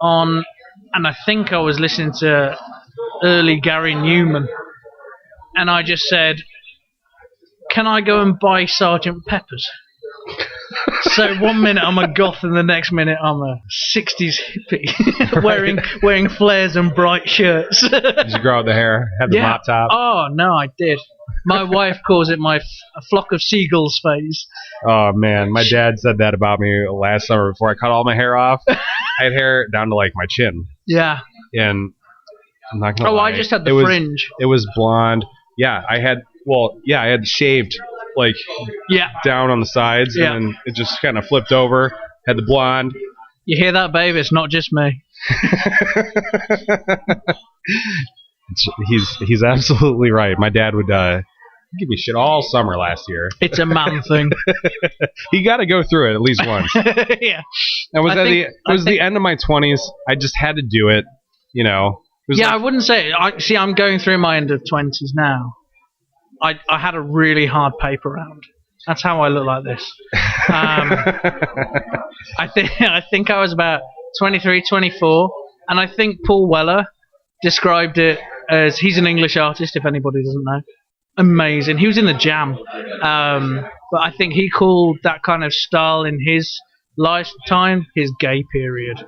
on, and I think I was listening to early Gary Newman, and I just said, "Can I go and buy Sgt. Pepper's?" So 1 minute I'm a goth, and the next minute I'm a 60s hippie, wearing flares and bright shirts. Did you grow out the hair? Have the mop top? Oh no, I did. My wife calls it my flock of seagulls phase. Oh man, my dad said that about me last summer before I cut all my hair off. I had hair down to like my chin. Yeah. And I'm not gonna lie. I just had the fringe. It was blonde. Yeah, I had shaved down on the sides, and then it just kind of flipped over. Had the blonde. You hear that, babe? It's not just me. He's absolutely right. My dad would give me shit all summer last year. It's a man thing. You got to go through it at least once. Yeah. And it was the end of my 20s. I just had to do it. I wouldn't say. I'm going through my end of 20s now. I had a really hard paper round. That's how I look like this. I think I was about 23, 24, and I think Paul Weller described it as, he's an English artist, if anybody doesn't know. Amazing. He was in the Jam. But I think he called that kind of style in his lifetime his gay period.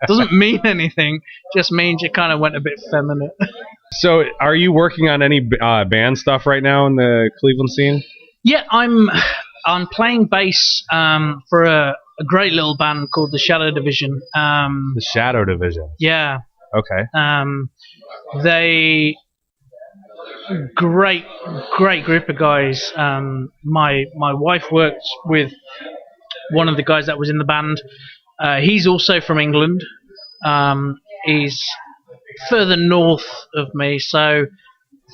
Doesn't mean anything, just means you kind of went a bit feminine. So are you working on any band stuff right now in the Cleveland scene? Yeah, I'm playing bass for a great little band called the Shadow Division. The Shadow Division? Yeah. Okay. They great group of guys. My wife worked with one of the guys that was in the band. He's also from England. He's further north of me, so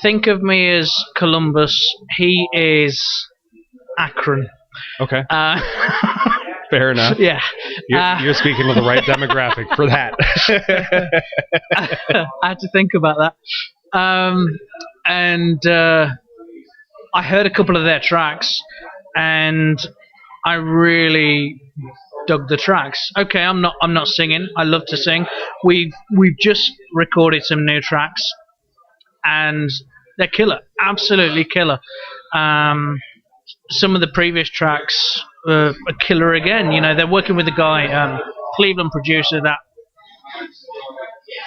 think of me as Columbus. He is Akron. Okay. Fair enough. Yeah. You're speaking to the right demographic for that. I had to think about that. And I heard a couple of their tracks, and I really dug the tracks. Okay, I'm not singing. I love to sing. We've just recorded some new tracks, and they're killer. Absolutely killer. Some of the previous tracks are killer again. You know, they're working with a guy, Cleveland producer that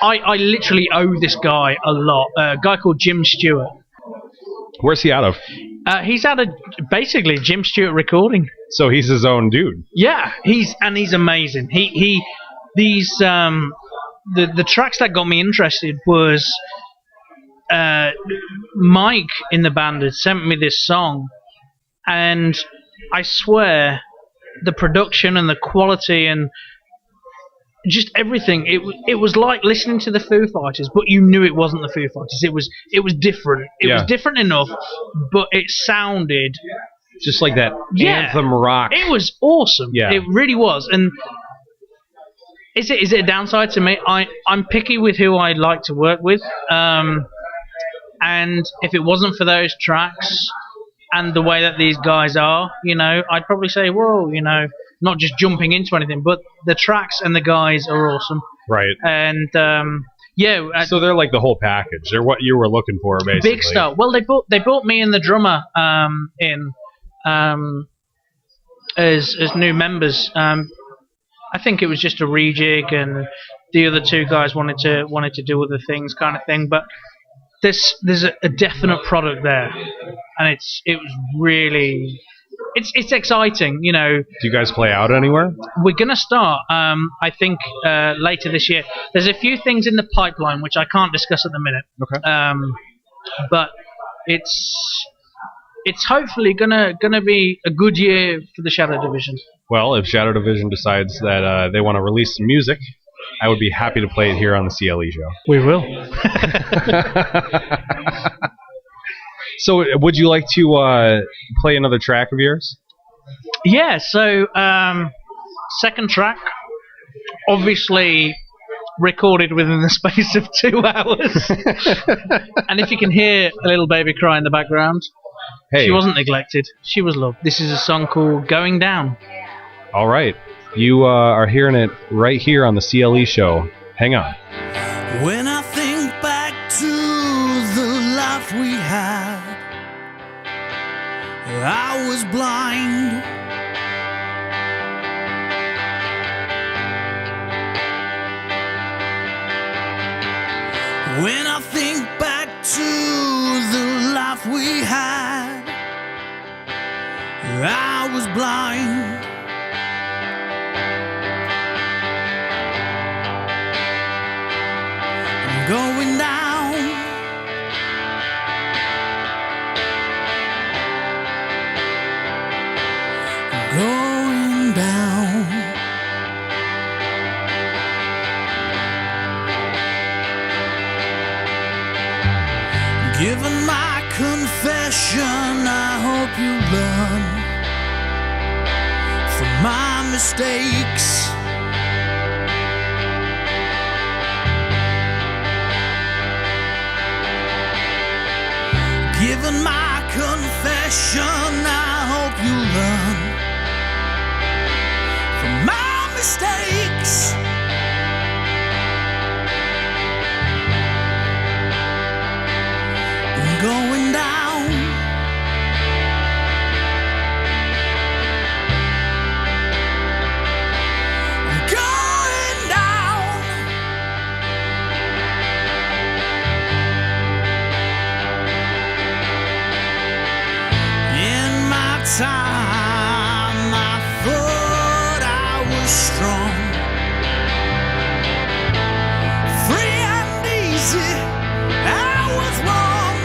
I literally owe this guy a lot. A guy called Jim Stewart. Where's he out of? He's out of basically Jim Stewart Recording. So he's his own dude. Yeah, he's amazing. The tracks that got me interested was Mike in the band had sent me this song, and I swear the production and the quality and just everything, it was like listening to the Foo Fighters, but you knew it wasn't the Foo Fighters. It was different. It was different enough, but it sounded just like that anthem rock. It was awesome. Yeah. It really was. And is it a downside to me? I'm picky with who I like to work with. And if it wasn't for those tracks and the way that these guys are, you know, I'd probably say, whoa, you know, not just jumping into anything, but the tracks and the guys are awesome. Right. And so they're like the whole package. They're what you were looking for, basically. Big stuff. Well, they brought me and the drummer as new members. I think it was just a rejig, and the other two guys wanted to do other things, kind of thing. But there's a definite product there, and it was really. It's exciting, you know. Do you guys play out anywhere? We're going to start, I think, later this year. There's a few things in the pipeline which I can't discuss at the minute. Okay. But it's hopefully gonna be a good year for the Shadow Division. Well, if Shadow Division decides that they want to release some music, I would be happy to play it here on the CLE Show. We will. So, would you like to play another track of yours? Yeah, so second track, obviously recorded within the space of 2 hours. And if you can hear a little baby cry in the background, she wasn't neglected. She was loved. This is a song called Going Down. All right. You are hearing it right here on the CLE Show. Hang on. When I think back to the life we had, I was blind. When I think back to the life we had, I was blind. I'm going down. I'm going down. Given my confession, I hope you learn from my mistakes. Given my confession, I hope you learn from my mistakes. I'm going down. I'm going down. In my time, I thought I was strong, free and easy. I was wrong,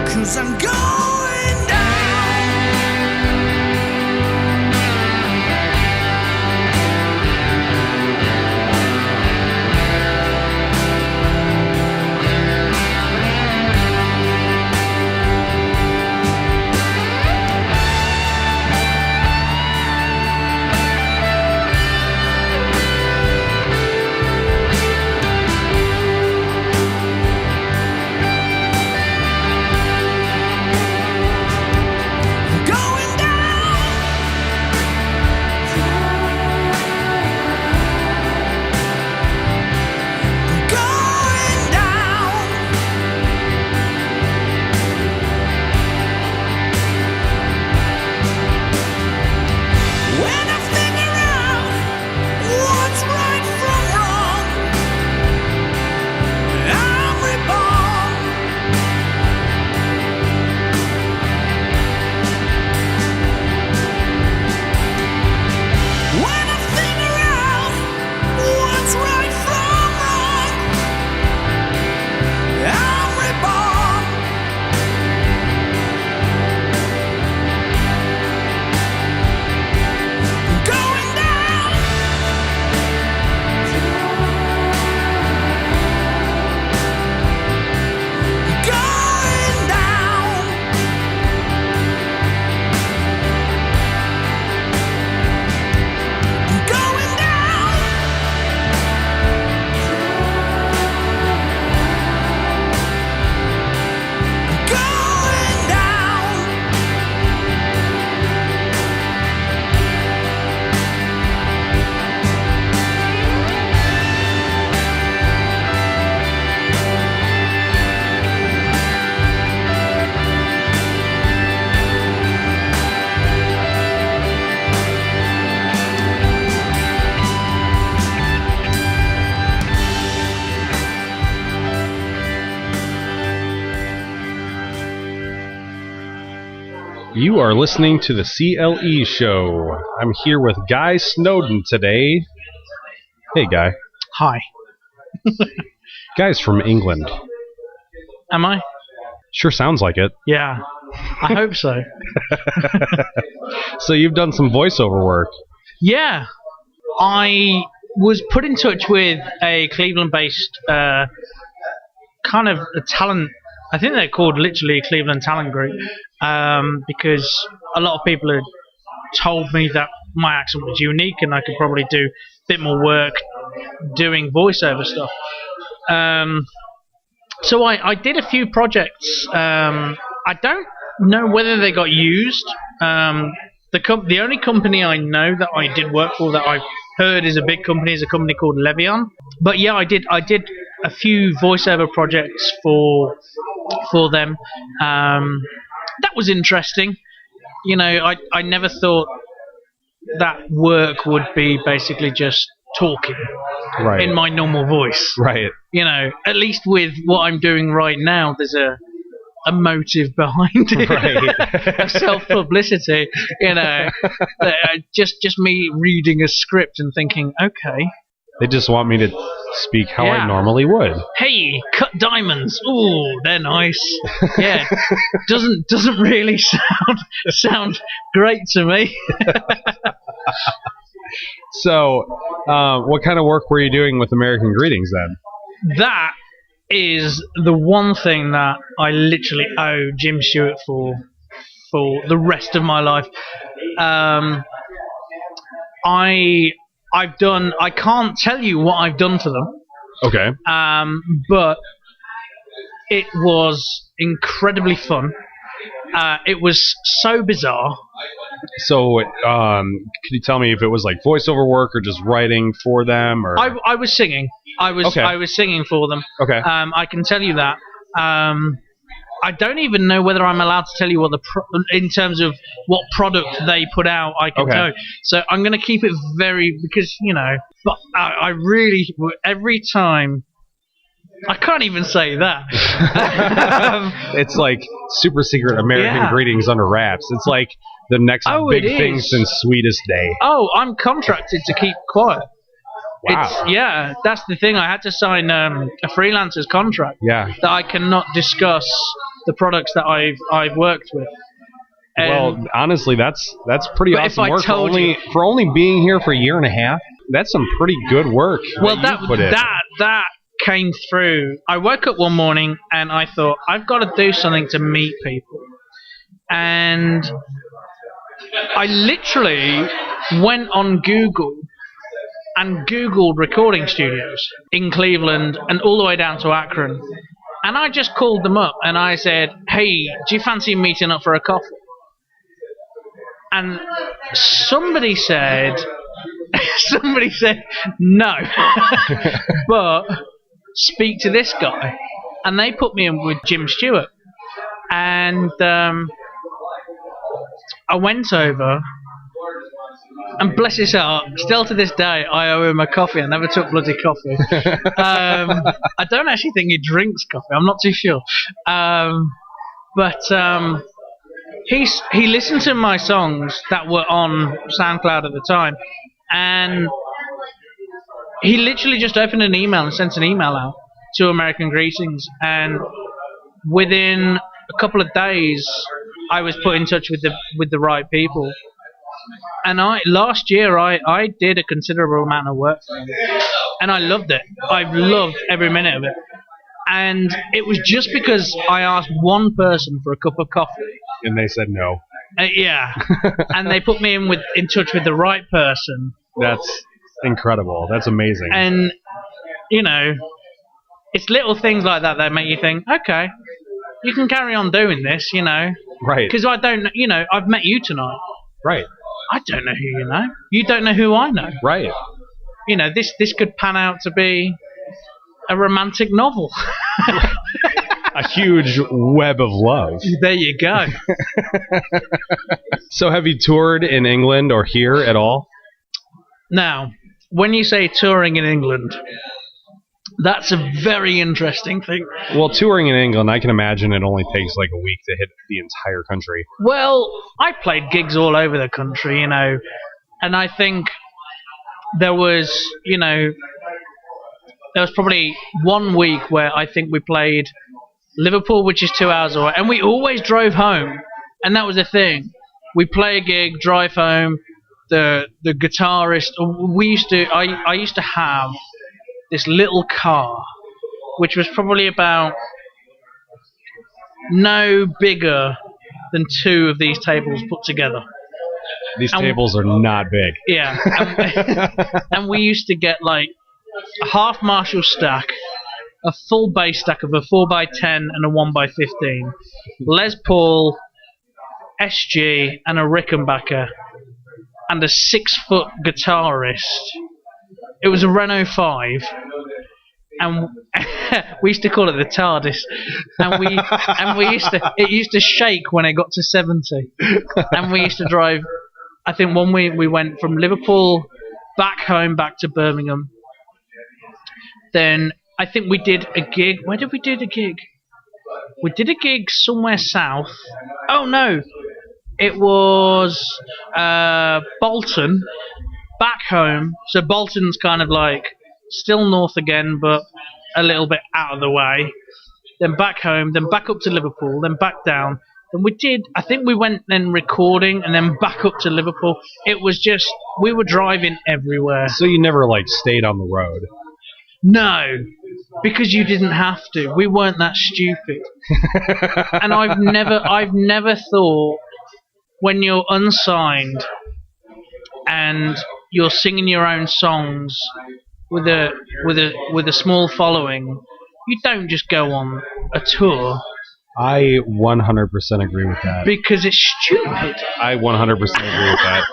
'cause I'm going down. You are listening to the CLE Show. I'm here with Guy Snowdon today. Hey, Guy. Hi. Guy's from England. Am I? Sure sounds like it. Yeah. I hope so. So you've done some voiceover work. Yeah. I was put in touch with a Cleveland-based kind of a talent. I think they're called literally Cleveland Talent Group, because a lot of people had told me that my accent was unique and I could probably do a bit more work doing voiceover stuff. So I did a few projects. I don't know whether they got used. The only company I know that I did work for that I've heard is a big company is a company called Levion. But yeah, I did a few voiceover projects for them. That was interesting. You know, I never thought that work would be basically just talking in my normal voice. Right. You know, at least with what I'm doing right now, there's a motive behind it. Right. A self-publicity, you know. Just me reading a script and thinking, okay. They just want me to speak how I normally would. Hey, cut diamonds. Ooh, they're nice. Yeah. Doesn't really sound great to me. So, what kind of work were you doing with American Greetings then? That is the one thing that I literally owe Jim Stewart for the rest of my life. I can't tell you what I've done for them. Okay. But it was incredibly fun. It was so bizarre. So, could you tell me if it was like voiceover work or just writing for them? Or I was singing. I was singing for them. Okay. I can tell you that. I don't even know whether I'm allowed to tell you what in terms of what product they put out. I can tell you. So I'm going to keep it because you know. But I really every time. I can't even say that. It's like super secret American Greetings under wraps. It's like the next big thing since Sweetest Day. Oh, I'm contracted to keep quiet. Wow. That's the thing. I had to sign a freelancer's contract. Yeah. That I cannot discuss the products that I've worked with. Well, honestly, that's pretty awesome work for only being here for a year and a half. That's some pretty good work. Well, that came through. I woke up one morning and I thought I've got to do something to meet people, and I literally went on Google and Googled recording studios in Cleveland and all the way down to Akron, and I just called them up and I said, hey, do you fancy meeting up for a coffee? And somebody said no. But speak to this guy, and they put me in with Jim Stewart, and I went over, and bless his heart, still to this day I owe him a coffee. I never took bloody coffee. I don't actually think he drinks coffee, I'm not too sure, but he listened to my songs that were on SoundCloud at the time, and he literally just opened an email and sent an email out to American Greetings, and within a couple of days, I was put in touch with the right people. And last year, I did a considerable amount of work for him, and I loved it. I've loved every minute of it. And it was just because I asked one person for a cup of coffee, and they said no. Yeah, and they put me in touch with the right person. That's incredible. That's amazing. And, you know, it's little things like that that make you think, okay, you can carry on doing this, you know. Right. Because I don't, you know, I've met you tonight. Right. I don't know who you know. You don't know who I know. Right. You know, this could pan out to be a romantic novel. A huge web of love. There you go. So have you toured in England or here at all? Now, when you say touring in England, That's a very interesting thing. Well, touring in England, I can imagine it only takes like a week to hit the entire country. Well, I played gigs all over the country, and I think there was, there was probably 1 week where I think we played Liverpool, which is 2 hours away, and we always drove home, and that was the thing. We play a gig, drive home. The guitarist, I used to have this little car, which was probably about no bigger than 2 of these tables put together. These tables are not big. Yeah, and we used to get like a half Marshall stack, a full bass stack of a 4x10 and a 1x15, Les Paul, SG, and a Rickenbacker, and a 6-foot guitarist. It was a Renault 5, and we used to call it the TARDIS. And it used to shake when it got to 70. And we used to drive. I think one week we went from Liverpool back home, back to Birmingham. Then I think we did a gig. Where did we do the gig? We did a gig somewhere south. Oh no, it was Bolton. Back home, so Bolton's kind of like still north again, but a little bit out of the way. Then back home, then back up to Liverpool, then back down. Then I think we went then recording, and then back up to Liverpool. It was just, we were driving everywhere. So you never like stayed on the road? No, because you didn't have to. We weren't that stupid. And I've never thought, when you're unsigned and you're singing your own songs with a small following, you don't just go on a tour. I 100% agree with that. Because it's stupid. I 100% agree with that.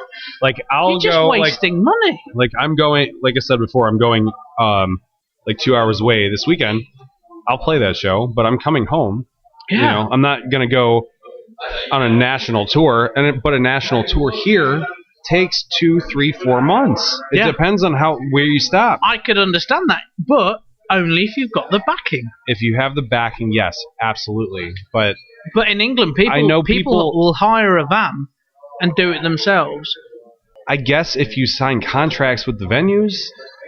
Like, You're just wasting money. Like, I'm going, like I said before, I'm going like 2 hours away this weekend. I'll play that show, but I'm coming home. Yeah. I'm not going to go on a national tour, but a national tour here takes 2, 3, 4 months. It depends on where you stop. I could understand that, but only if you've got the backing. If you have the backing, yes, absolutely. But in England, people will hire a van and do it themselves. I guess if you sign contracts with the venues,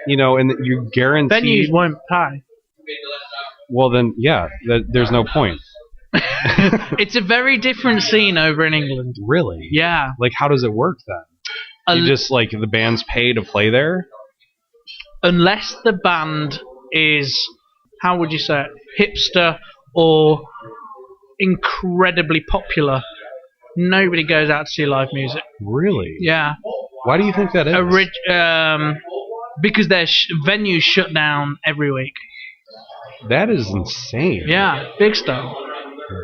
and you guarantee venues won't pay. Well, then, yeah, there's no point. It's a very different scene over in England. Really? Yeah. Like, how does it work then? You just, like, the bands pay to play there? Unless the band is, how would you say it, hipster or incredibly popular, nobody goes out to see live music. Really? Yeah. Why do you think that is? Because their venues shut down every week. That is insane. Yeah, big stuff.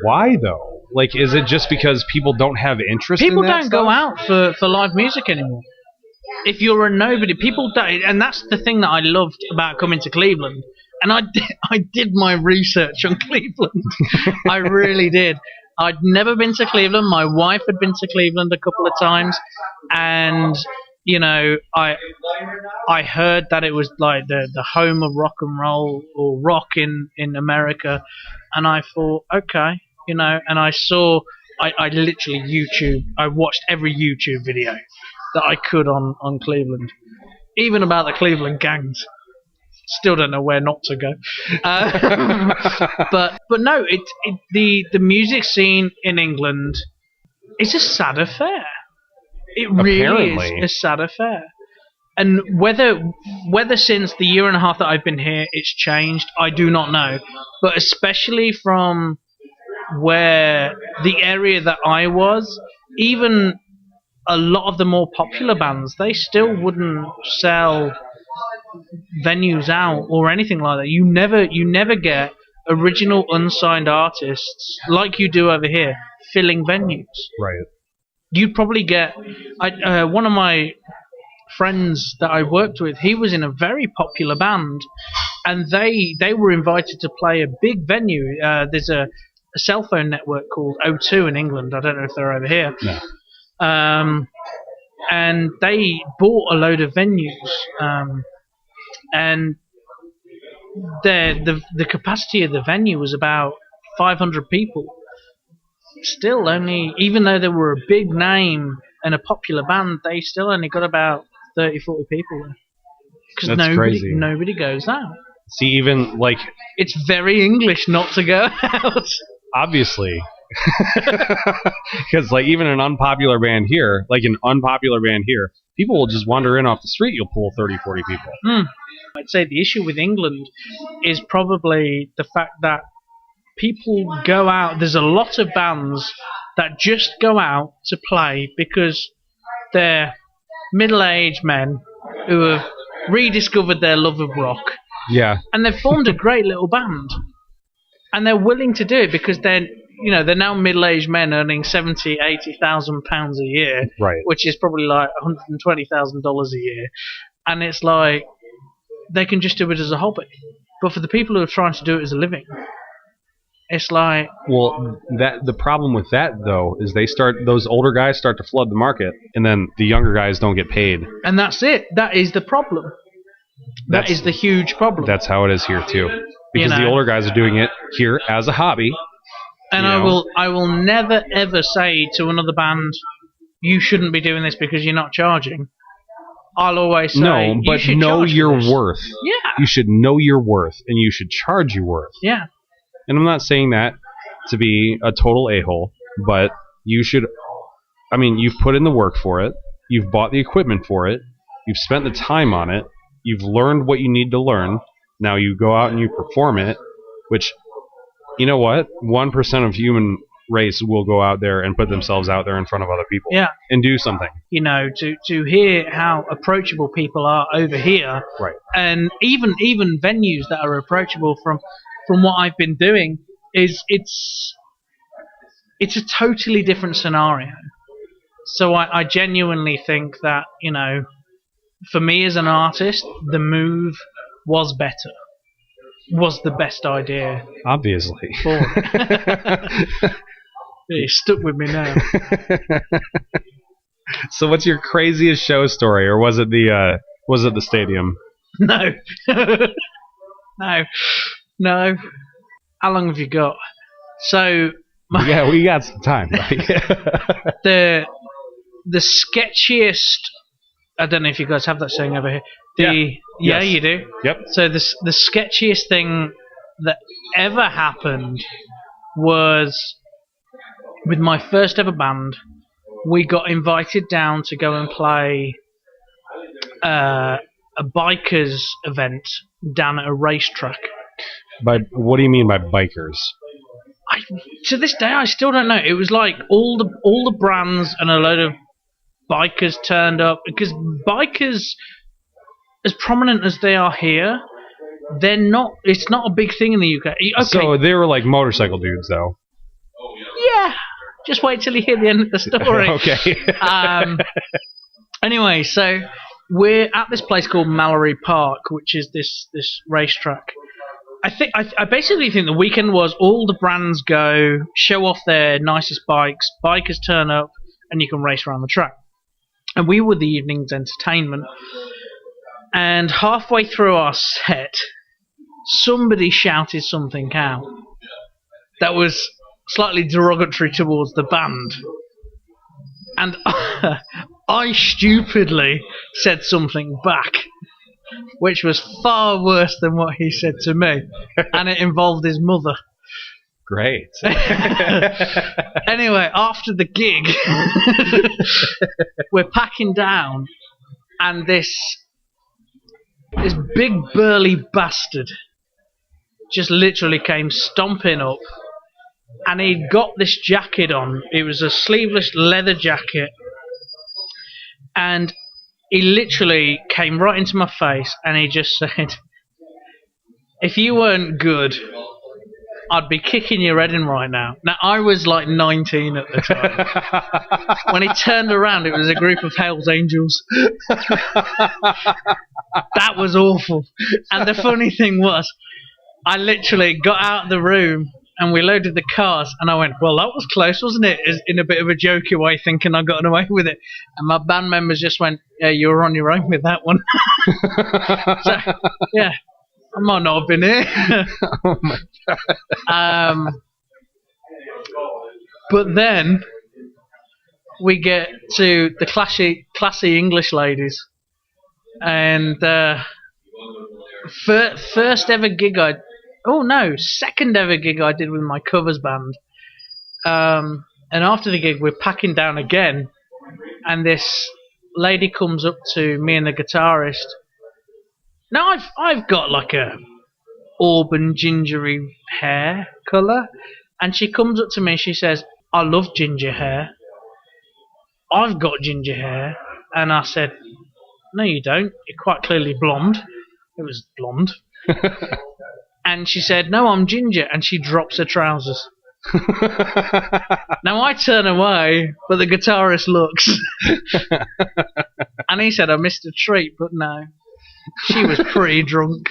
Why, though? Like, is it just because people don't have interest in that People don't go out for live music anymore. If you're a nobody, people don't. And that's the thing that I loved about coming to Cleveland. And I did my research on Cleveland. I really did. I'd never been to Cleveland. My wife had been to Cleveland a couple of times. And, I heard that it was like the home of rock and roll, or rock in America. And I thought, okay, and I saw, I literally I watched every YouTube video that I could on Cleveland, even about the Cleveland gangs. Still don't know where not to go. But no, the music scene in England is a sad affair. It really is a sad affair. And whether since the year and a half that I've been here it's changed, I do not know. But especially from where the area that I was, even a lot of the more popular bands, they still wouldn't sell venues out or anything like that. You never get original unsigned artists like you do over here filling venues. Right. You'd probably get one of my friends that I worked with, he was in a very popular band, and they were invited to play a big venue. There's a cell phone network called O2 in England. I don't know if they're over here. No. And they bought a load of venues, and the capacity of the venue was about 500 people. Still only, even though they were a big name and a popular band, they still only got about 30, 40 people there. Because nobody goes out. See, even like it's very English not to go out. Obviously. Because like even an unpopular band here, people will just wander in off the street. You'll pull 30, 40 people. I'd say the issue with England is probably the fact that people go out. There's a lot of bands that just go out to play because they're middle-aged men who have rediscovered their love of rock. Yeah. And they've formed a great little band. And they're willing to do it because they're now middle-aged men earning £70,000, £80,000 a year, right? Which is probably like $120,000 a year. And it's like they can just do it as a hobby. But for the people who are trying to do it as a living, it's like... Well, the problem with that, though, is those older guys start to flood the market, and then the younger guys don't get paid. And that's it. That is the problem. That is the huge problem. That's how it is here, too. Because the older guys are doing it here as a hobby. And I will never, ever say to another band, you shouldn't be doing this because you're not charging. I'll always say, no, but you know your worth. Yeah. You should know your worth, and you should charge your worth. Yeah. And I'm not saying that to be a total a-hole, but you should... I mean, you've put in the work for it. You've bought the equipment for it. You've spent the time on it. You've learned what you need to learn. Now you go out and you perform it, which, you know what? 1% of human race will go out there and put themselves out there in front of other people. Yeah. And do something. You know, to hear how approachable people are over here. Right. And even venues that are approachable from what I've been doing it's a totally different scenario. So I genuinely think that, you know, for me as an artist, the move was better. Was the best idea. Obviously. For it. It stuck with me now. So what's your craziest show story, or was it the stadium? No. No. How long have you got? So yeah, we got some time. The sketchiest. I don't know if you guys have that saying over here. Yeah, you do. Yep. So the sketchiest thing that ever happened was with my first ever band. We got invited down to go and play a bikers event down at a racetrack. What do you mean by bikers? To this day, I still don't know. It was like all the brands and a load of bikers turned up, because bikers, as prominent as they are here, they're not. It's not a big thing in the UK. Okay. So they were like motorcycle dudes, though. Yeah. Just wait till you hear the end of the story. Okay. Anyway, so we're at this place called Mallory Park, which is this racetrack. I basically think the weekend was all the brands go, show off their nicest bikes, bikers turn up, and you can race around the track. And we were the evening's entertainment. And halfway through our set, somebody shouted something out that was slightly derogatory towards the band. And I stupidly said something back, which was far worse than what he said to me. And it involved his mother. Great. Anyway, after the gig, we're packing down, and this big burly bastard just literally came stomping up, and he'd got this jacket on. It was a sleeveless leather jacket, and he literally came right into my face, and he just said, "If you weren't good, I'd be kicking your head in right now." Now, I was like 19 at the time. When he turned around, it was a group of Hell's Angels. That was awful. And the funny thing was, I literally got out of the room and we loaded the cars, and I went, "Well, that was close, wasn't it?" In a bit of a jokey way, thinking I got away with it. And my band members just went, "Yeah, you were on your own with that one." So, yeah. I might not have been here. Oh my god. But then we get to the classy English ladies, and second ever gig I did with my covers band. And after the gig, we're packing down again, and this lady comes up to me and the guitarist. Now I've got like a auburn gingery hair colour, and she comes up to me and she says, "I love ginger hair. I've got ginger hair." And I said, "No, you don't. You're quite clearly blonde." It was blonde. And she said, "No, I'm ginger," and she drops her trousers. Now I turn away, but the guitarist looks. And he said I missed a treat, but no. She was pretty drunk.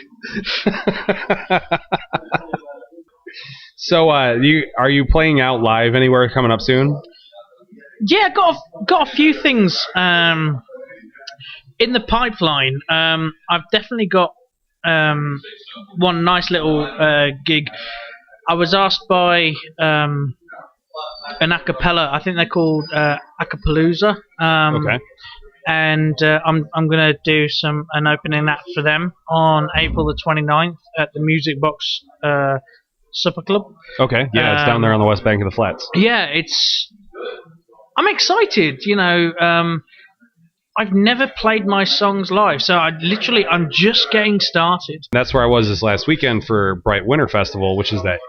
So, are you playing out live anywhere coming up soon? Yeah, got a few things in the pipeline. I've definitely got one nice little gig. I was asked by an a cappella. I think they're called Acapalooza. Okay. And I'm going to do an opening act for them on April the 29th at the Music Box Supper Club. Okay, yeah, it's down there on the west bank of the flats. Yeah, I'm excited, I've never played my songs live, so I'm just getting started. That's where I was this last weekend for Bright Winter Festival, which is that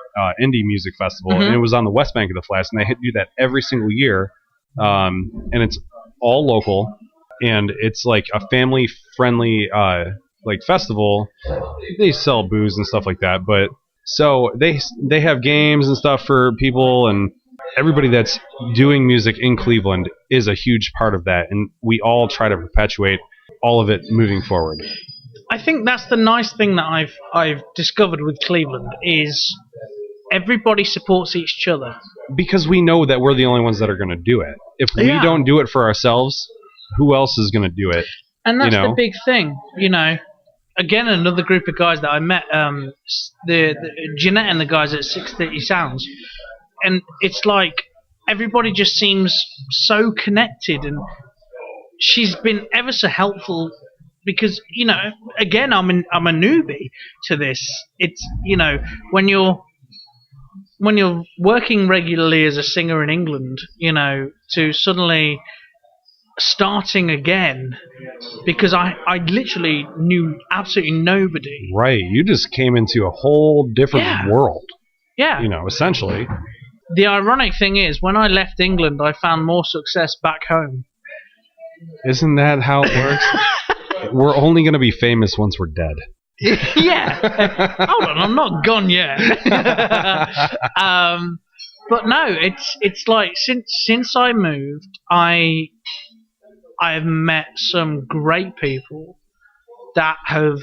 indie music festival, and it was on the west bank of the flats, and they do that every single year, and it's all local. And it's like a family-friendly like festival. They sell booze and stuff like that, but so they have games and stuff for people, and everybody that's doing music in Cleveland is a huge part of that, and we all try to perpetuate all of it moving forward. I think that's the nice thing that I've discovered with Cleveland is everybody supports each other. Because we know that we're the only ones that are going to do it. If we don't do it for ourselves, who else is going to do it? And that's the big thing, Again, another group of guys that I met, the Jeanette and the guys at 630 Sounds, and it's like everybody just seems so connected, and she's been ever so helpful because again, I'm a newbie to this. It's when you're working regularly as a singer in England, to suddenly starting again, because I literally knew absolutely nobody. Right, you just came into a whole different world. Yeah. Essentially. The ironic thing is, when I left England, I found more success back home. Isn't that how it works? We're only going to be famous once we're dead. Yeah. Hold on, I'm not gone yet. But no, it's like since I moved, I've met some great people that have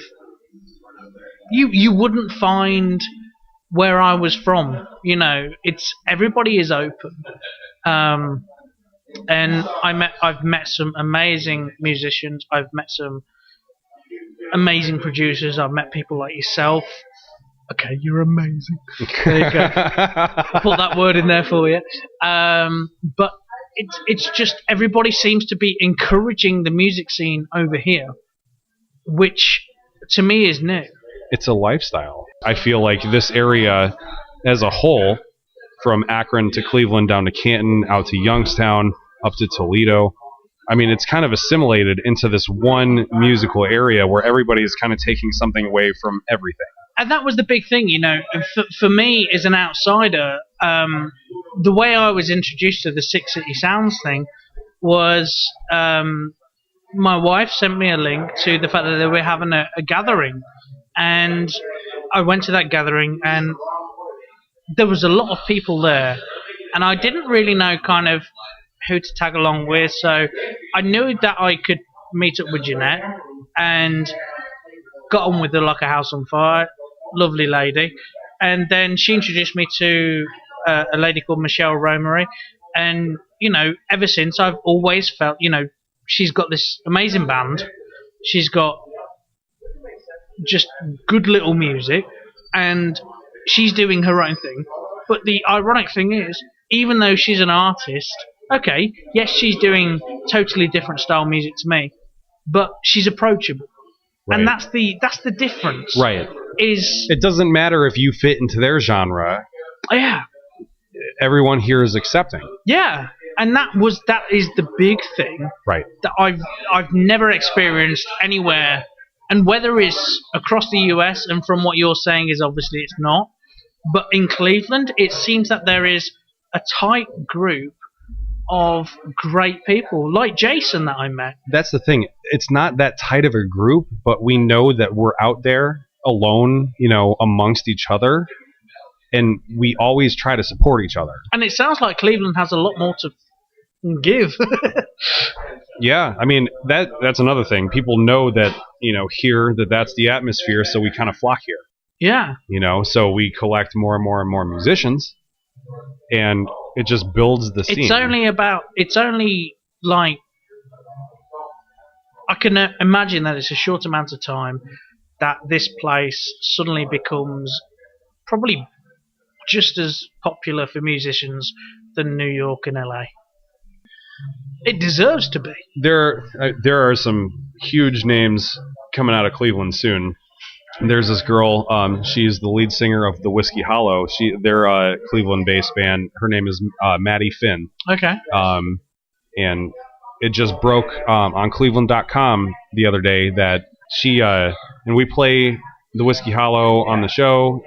you wouldn't find where I was from. It's everybody is open, and I've met some amazing musicians. I've met some amazing producers. I've met people like yourself. Okay, you're amazing. There you go. I put that word in there for you. But it's just everybody seems to be encouraging the music scene over here, which to me is new. It's a lifestyle. I feel like this area as a whole, from Akron to Cleveland down to Canton, out to Youngstown, up to Toledo, I mean, it's kind of assimilated into this one musical area where everybody is kind of taking something away from everything. And that was the big thing, for me as an outsider, the way I was introduced to the 630 Sounds thing was my wife sent me a link to the fact that they were having a gathering, and I went to that gathering, and there was a lot of people there, and I didn't really know kind of who to tag along with, so I knew that I could meet up with Jeanette, and got on with her like a house on fire. Lovely lady. And then she introduced me to a lady called Michelle Romery, and ever since I've always felt she's got this amazing band, she's got just good little music, and she's doing her own thing. But the ironic thing is, even though she's an artist, okay, yes, she's doing totally different style music to me, but she's approachable. Right. And that's the difference. Right. Is it doesn't matter if you fit into their genre. Yeah. Everyone here is accepting. Yeah. And that is the big thing. Right. That I've never experienced anywhere, and whether it's across the US, and from what you're saying is obviously it's not, but in Cleveland it seems that there is a tight group of great people like Jason that I met. That's the thing. It's not that tight of a group, but we know that we're out there alone, amongst each other, and we always try to support each other. And it sounds like Cleveland has a lot more to give. Yeah, I mean that's another thing. People know that here that's the atmosphere, so we kind of flock here. Yeah. So we collect more and more and more musicians, and it just builds the scene. It's only like, I can imagine that it's a short amount of time that this place suddenly becomes probably just as popular for musicians than New York and LA. It deserves to be. There are some huge names coming out of Cleveland soon. There's this girl. She's the lead singer of the Whiskey Hollow. They're a Cleveland-based band. Her name is Maddie Finn. Okay. And it just broke on Cleveland.com the other day that she and we play the Whiskey Hollow on the show.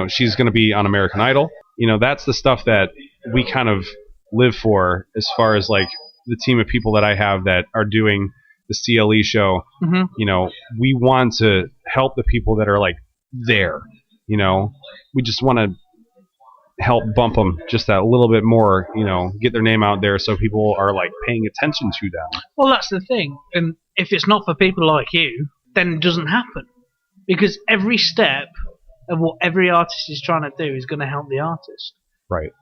She's going to be on American Idol. That's the stuff that we kind of live for, as far as like the team of people that I have that are doing the CLE show. Mm-hmm. We want to help the people that are like there. We just want to help bump them just that little bit more, get their name out there so people are like paying attention to them. Well, that's the thing. And if it's not for people like you, then it doesn't happen. Because every step of what every artist is trying to do is going to help the artist. Right.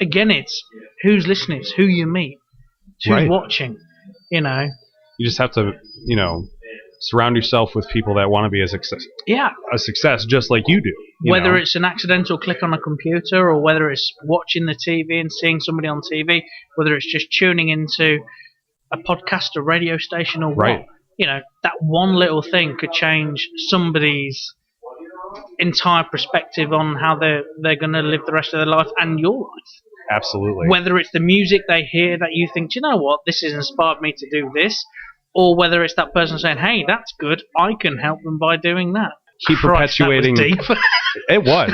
Again, it's who's listening, it's who you meet, it's who's watching, You just have to, surround yourself with people that want to be a success. Yeah. A success just like you do. Whether it's an accidental click on a computer, or whether it's watching the TV and seeing somebody on TV, whether it's just tuning into a podcast, a radio station, or what. That one little thing could change somebody's entire perspective on how they're going to live the rest of their life and your life. Absolutely. Whether it's the music they hear that you think, do you know what, this has inspired me to do this, or whether it's that person saying, hey, that's good, I can help them by doing that. Keep perpetuating. That was deep. It was.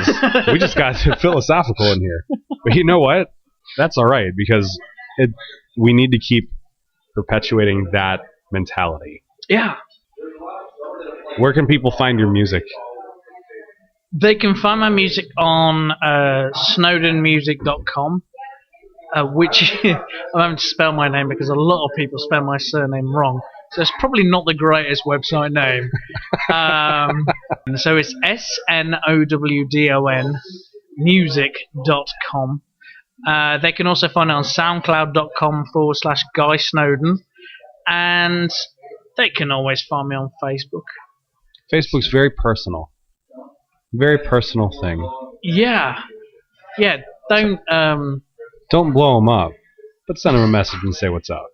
We just got philosophical in here. But you know what? That's all right, because we need to keep perpetuating that mentality. Yeah. Where can people find your music? They can find my music on snowdonmusic.com, which I'm having to spell my name because a lot of people spell my surname wrong. So it's probably not the greatest website name. So it's SNOWDON music.com. They can also find it on soundcloud.com/Guy Snowdon. And they can always find me on Facebook. Facebook's very personal. Very personal thing. Yeah. Don't blow them up, but send them a message and say what's up.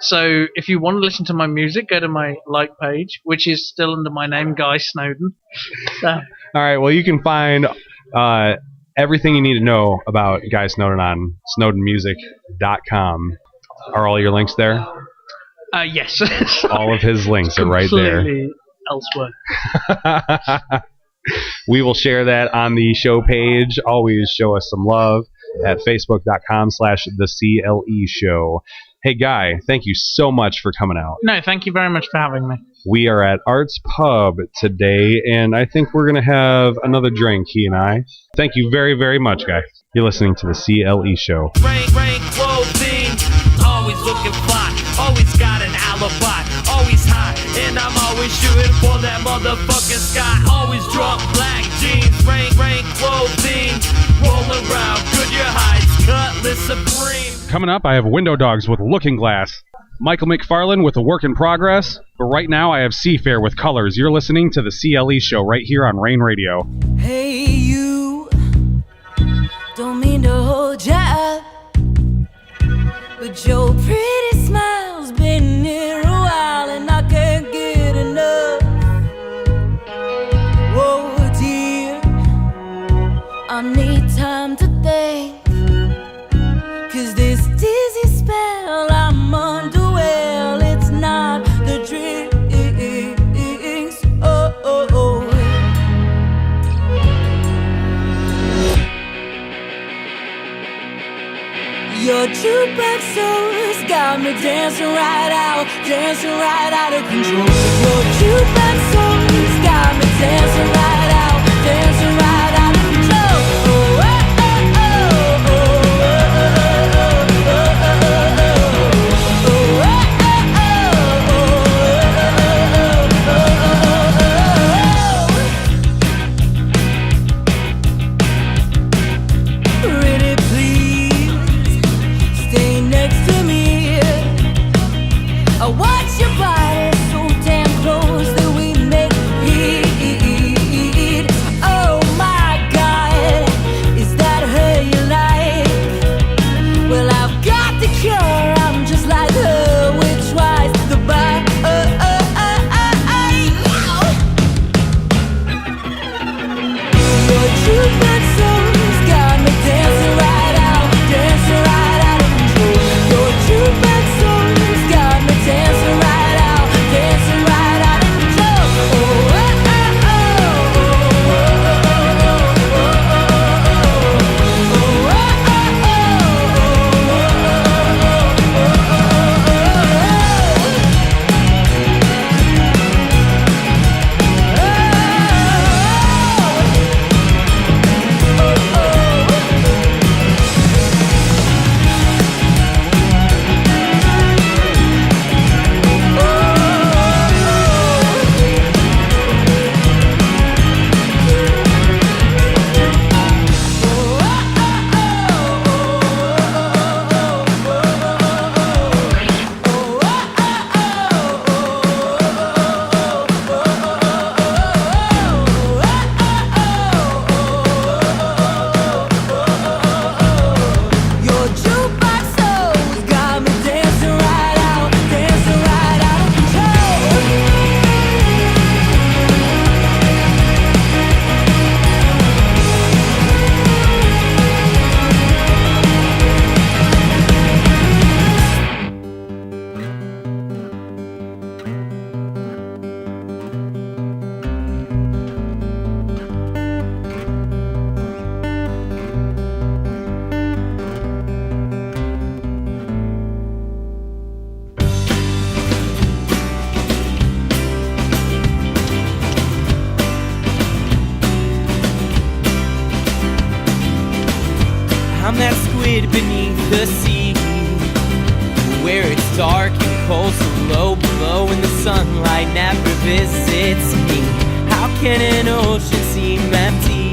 So if you want to listen to my music, go to my like page, which is still under my name, Guy Snowdon. All right. Well, you can find everything you need to know about Guy Snowdon on snowdonmusic.com. Are all your links there? Yes. All of his links are right there. Elsewhere. We will share that on the show page. Always show us some love at facebook.com/the CLE Show. Hey, Guy, thank you so much for coming out. No, thank you very much for having me. We are at Art's Pub today, and I think we're going to have another drink, he and I. Thank you very, very much, Guy. You're listening to the CLE Show. Rank clothing, always looking fly, always got an alibi, always high, and I'm always shooting for that motherfucking sky. Always drunk, black jeans, rank clothing, rolling around, Goodyear Heights, Cutlass Supreme. Coming up, I have Window Dogs with Looking Glass. Michael McFarlane with a work in progress. But right now I have Seafair with Colors. You're listening to the CLE Show right here on Rain Radio. Hey, you. Don't mean to hold you up, but your pretty smile's been here a while and I can't get enough. Whoa, dear, I need time to think, 'cause this dizzy spell I'm under, well, it's not the drinks. Oh, oh, oh. Your jukebox soul's got me dancing right out of control. Your jukebox soul's got me dancing right out of control. Oh, oh, oh, oh, pretty please, stay next to me. I watch your body so damn close that we make heat. Oh my God, is that her you like? Well, I've got the cure, I'm just like her, which was the bite. Your jukebox soul's got me dancing right out of control. Your jukebox soul's got me dancing right out of control. Oh, oh, oh, your jukebox soul's got me dancing right out of control. I'm that squid beneath the sea, where it's dark and cold, so low below, and the sunlight never visits me. How can an ocean seem empty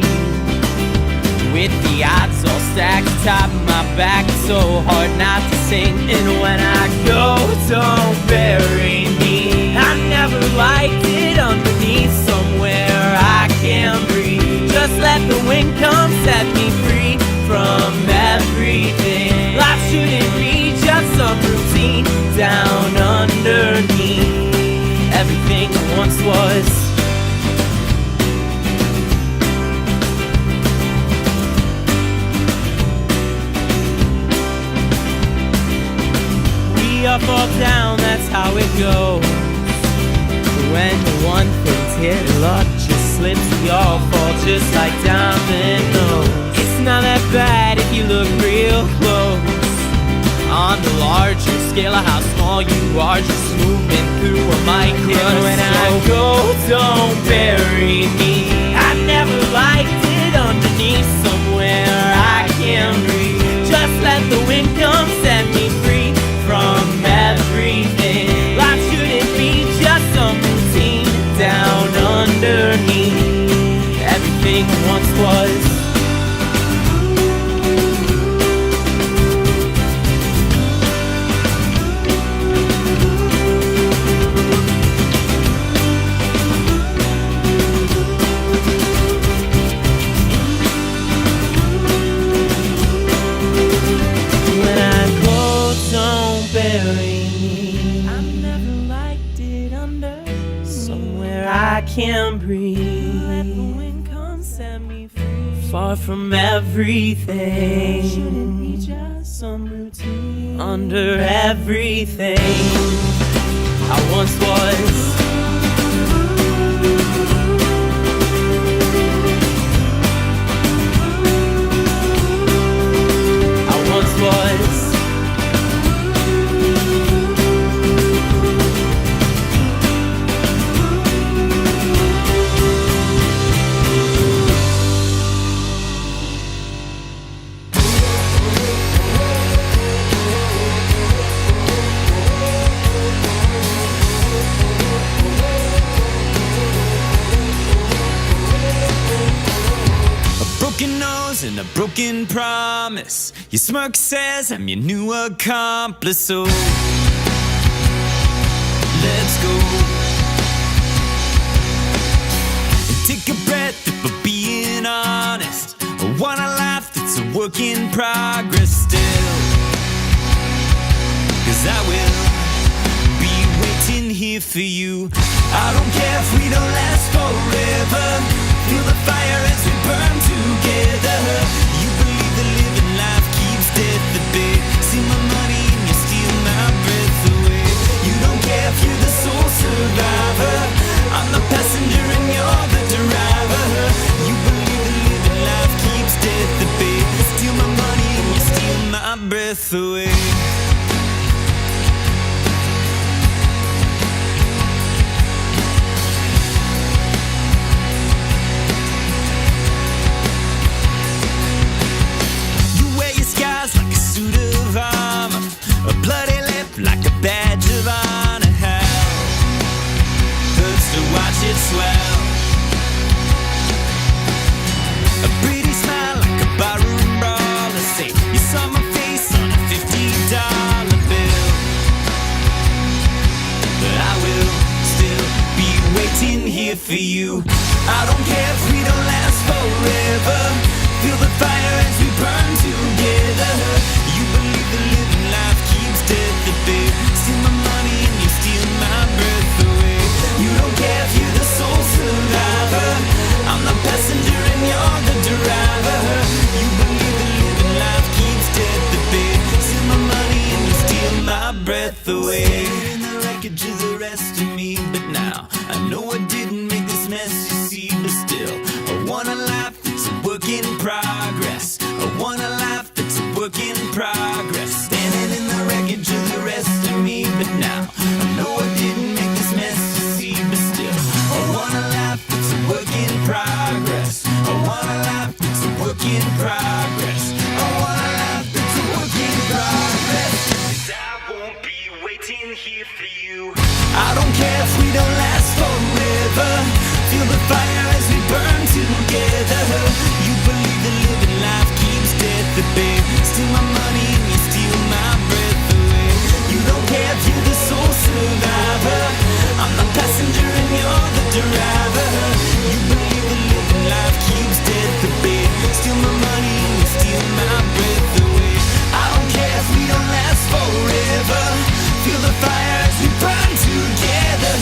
with the odds all stacked atop my back? It's so hard not to sing, and when I go, don't bury me. I never liked it underneath somewhere I can breathe. Just let the wind come set me free from everything. Life shouldn't be just some routine down underneath everything that once was. We all fall down, that's how it goes. When the one thing's hit, luck just slips. We all fall just like dominoes. It's not that bad if you look real close. On the larger scale of how small you are, just moving through a micro. When I go, don't bury me. I never liked it underneath somewhere I can breathe. Just let the wind come set me free from everything. Life shouldn't be just some routine down underneath everything once was. I can breathe. Let the wind come set me free. Far from everything. Shouldn't be just some routine. Under everything I once was. And a broken promise. Your smirk says I'm your new accomplice. So let's go and take a breath if we're being honest. I want a life that's a work in progress still. 'Cause I will be waiting here for you. I don't care if we don't last forever. Feel the fire as we burn together. You believe the living life keeps death at bay. See my money and you steal my breath away. You don't care if you're the sole survivor. I'm the passenger and you're the driver. You believe the living life keeps death at bay. Steal my money and you steal my breath away. A bloody lip like a badge of honor. How hurts to watch it swell. A pretty smile like a barroom brawler. Say you saw my face on a $50 bill. But I will still be waiting here for you. I don't care if we don't last forever. Feel the fire as we burn together. You believe the living life keeps death at bay. Steal my money and you steal my breath away. You don't care if you're the sole survivor. I'm the passenger and you're the driver. You believe the living life keeps death at bay. Steal my money and you steal my breath away. In the wreckage of the rest of me, but now I know I didn't make this mess, you see. But still, I want a life that's a work in progress. I want a life that's a work in progress. Standing in the wreckage of the rest of me, but now I know I didn't make this mess, you see. But still, I want a life that's a work in progress. I want a life that's a work in progress. I want a life that's a work in progress. 'Cause I won't be waiting here for you. I don't care if we don't last forever. Feel the fire as we burn together. You believe the living life keeps death at bay. Steal my money and you steal my breath away. You don't care if you're the sole survivor. I'm the passenger and you're the driver. You believe the living life keeps death at bay. Steal my money and you steal my breath away. I don't care if we don't last forever. Feel the fire as we burn together.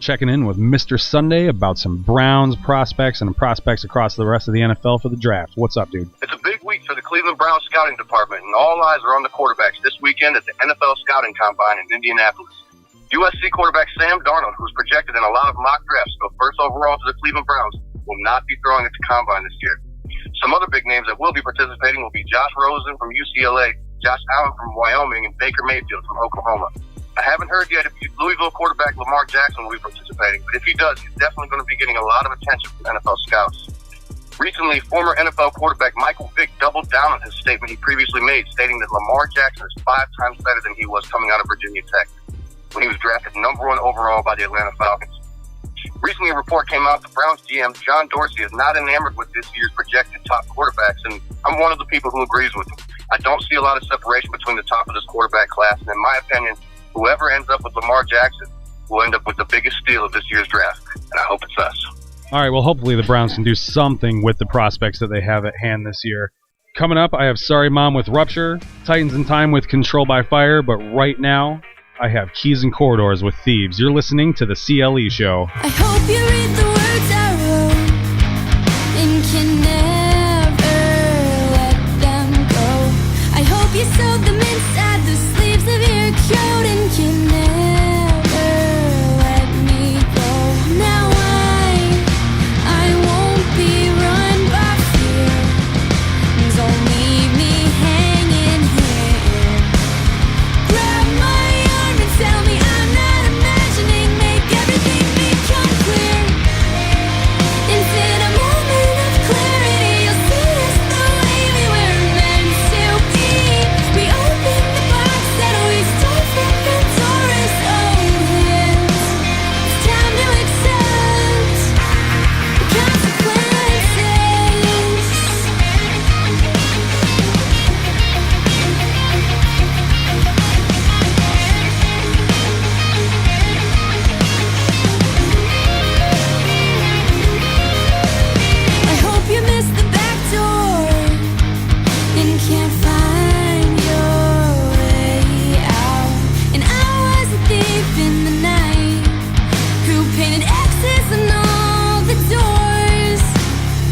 checking in with Mr. Sunday about some Browns prospects and prospects across the rest of the NFL for the draft. What's up, dude? It's a big week for the Cleveland Browns scouting department, and all eyes are on the quarterbacks this weekend at the NFL Scouting Combine in Indianapolis. USC quarterback Sam Darnold, who's projected in a lot of mock drafts to go first overall to the Cleveland Browns, will not be throwing at the Combine this year. Some other big names that will be participating will be Josh Rosen from UCLA, Josh Allen from Wyoming, and Baker Mayfield from Oklahoma. I haven't heard yet if Louisville quarterback Lamar Jackson will be participating, but if he does, he's definitely going to be getting a lot of attention from NFL scouts. Recently, former NFL quarterback Michael Vick doubled down on his statement he previously made, stating that Lamar Jackson is 5 times better than he was coming out of Virginia Tech when he was drafted #1 overall by the Atlanta Falcons. Recently, a report came out that Browns GM John Dorsey is not enamored with this year's projected top quarterbacks, and I'm one of the people who agrees with him. I don't see a lot of separation between the top of this quarterback class, and in my opinion, whoever ends up with Lamar Jackson will end up with the biggest steal of this year's draft, and I hope it's us. All right, well, hopefully the Browns can do something with the prospects that they have at hand this year. Coming up, I have Sorry Mom with Rupture, Titans in Time with Control by Fire, but right now, I have Keys and Corridors with Thieves. You're listening to the CLE Show. I hope you read the words I wrote and can never let them go. I hope you sewed them inside the sleeves of your coat and can never let me go. Now I won't be run by fear. Don't leave me hanging here. Grab my arm and tell me I'm not imagining. Make everything become clear. Instead a moment of clarity, you'll see us the way we were meant to be. We opened the box that we stole from Pandora's own hands. It's time to accept the consequences. I hope you missed the back door and can't find your way out. And I was a thief in the night who painted X's on all the doors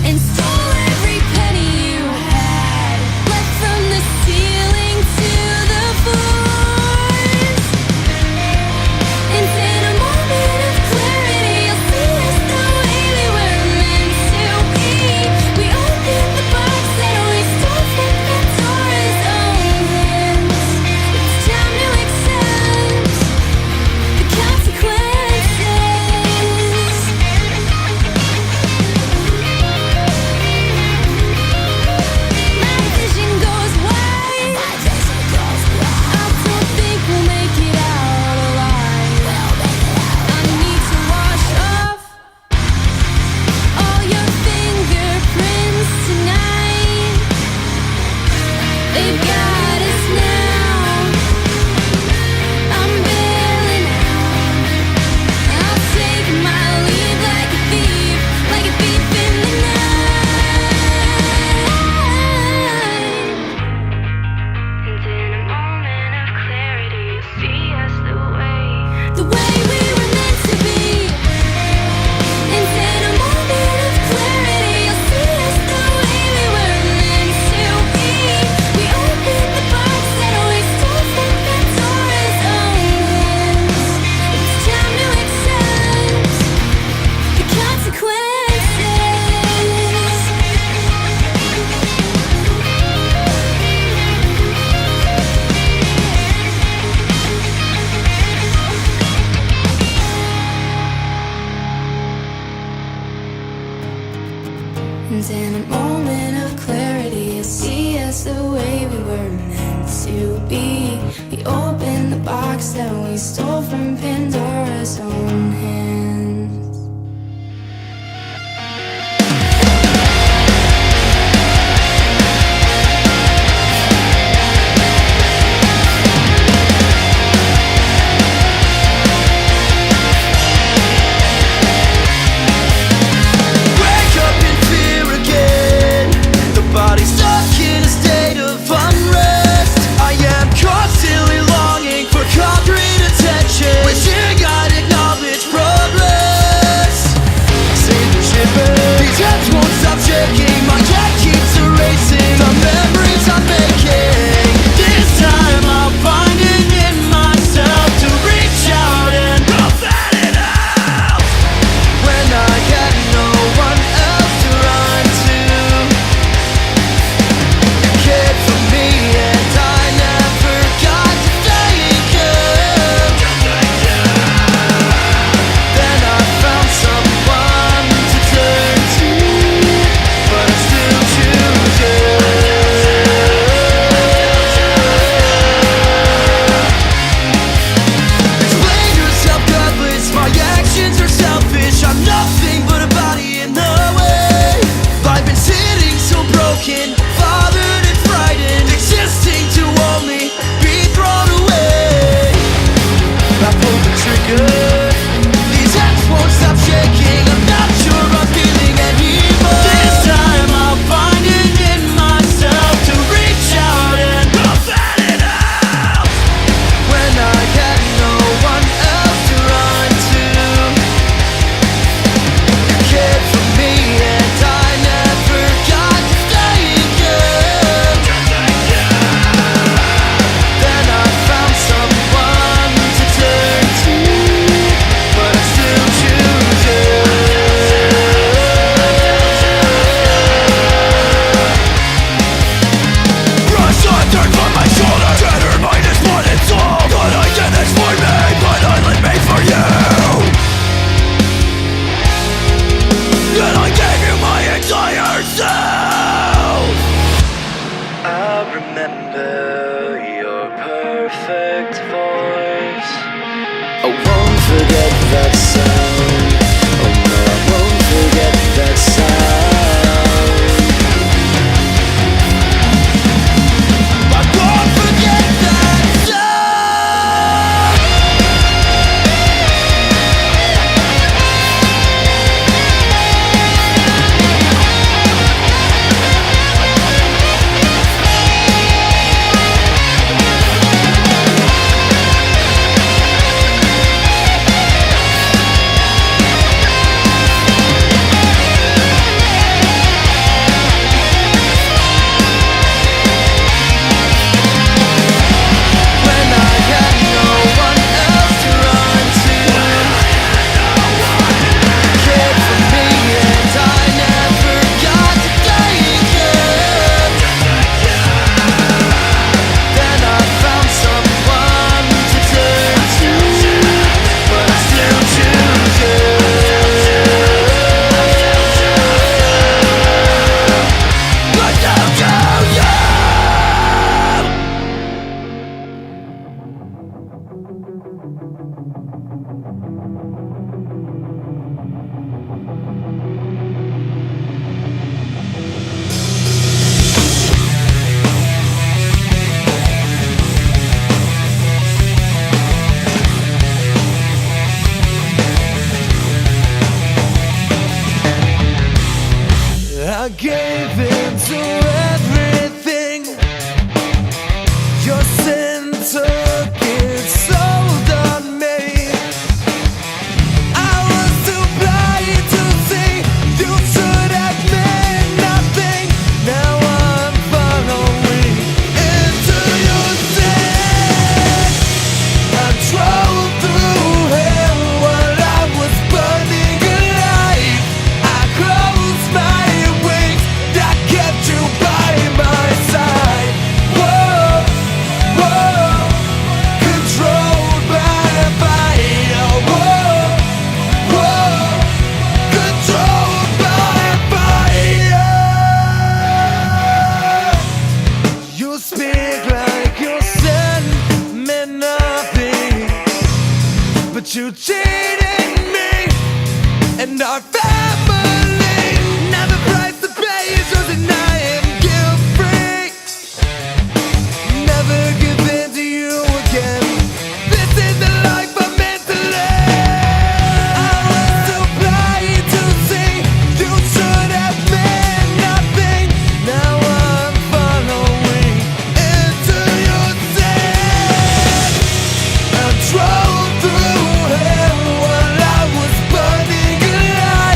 and stole every penny you had left from the ceiling to the floors. Instead a moment of clarity, you'll see us the way we were meant to be. We opened the box that we stole from Pandora's own hands. It's time to accept the consequences. My vision goes wide. I don't think we'll make it out alive. I need to wash off all your fingerprints tonight. They've got us now. I'm bailing out. I'll take my leave like a thief in the night. And in a moment of clarity, you'll see us the way we were meant to be. And in a moment of clarity, you'll see us the way we were meant to be. We opened the box that we stole from Pandora's own hands. It's time to accept the consequences. And in a moment of clarity, you'll see us the way we were meant to be. We opened the box that we stole from Pandora's own hands. Wake up in fear again. The body's stuck in a state of unrest. I am constantly longing for concrete attention, wishing I'd acknowledge progress. I'll remember your perfect voice. I won't forget that sound. Oh no, I won't forget that sound. I won't forget that sound. I gave into everything. Your sin took its hold on me. I was too blind to see. You should have meant nothing. Now I'm following into your sin. I drove through hell while I was burning alive. I closed my that kept you by my side. Whoa, whoa, controlled by a fire. Whoa, whoa, controlled by a fire. You speak like your sin meant nothing, but you cheated me and our family. Now the price to pay is yours and I am guilt-free. Never give in to you again. This is the life I'm meant to live. I was too blind to see. You should have meant nothing. Now I'm following into your sin. I drove through hell while I was burning alive.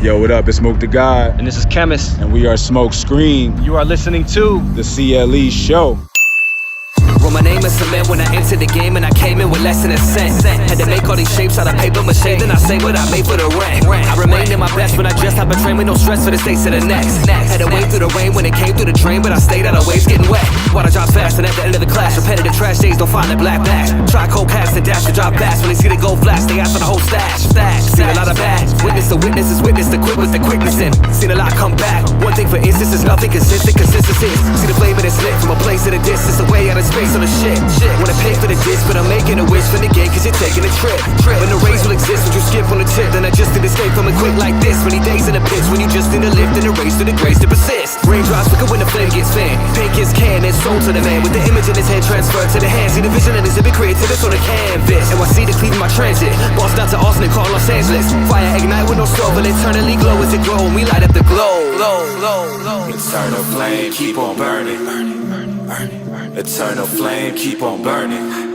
Yo, what up? It's Smoke the God. And this is Chemist. And we are Smoke Screen. You are listening to the CLE Show. Well, my name is cement when I entered the game and I came in with less than a cent. Had to make all these shapes out of paper mache, then I say what I made for the rent. I remained in my best when I just hop a train with no stress for the states to the next. Had to wait through the rain when it came through the train, but I stayed out of waves getting wet. While I drop fast and at the end of the class, repetitive trash days don't find the black bags. Try cold cats and dash to drop fast when they see the gold flash, they ask for the whole stash. Seen a lot of bad, witness the witnesses, witness the quick with the quickness in. Seen a lot come back. One thing for instance is nothing consistent, consistency. See the flame of this lit from a place at a distance, away out of space on the shit. Wanna pay for the dish, but I'm making a wish for the game, cause you're taking a trip. When the race will exist, would you skip on the tip? Then I just did escape from it quick like this. Many days in the pitch, when you just need a lift and a race to the grace to persist. Raindrops quicker when the flame gets fanned. Paint gets canned and sold to the man, with the image in his head transferred to the hand. See the vision and exhibit creativity on the canvas. And I see the cleave in my transit. Boss down to Austin and call Los Angeles. Fire ignite with no stove, will eternally glow as it grow, and we light up the glow. Eternal flame, keep on burning. Eternal flame, keep on burning.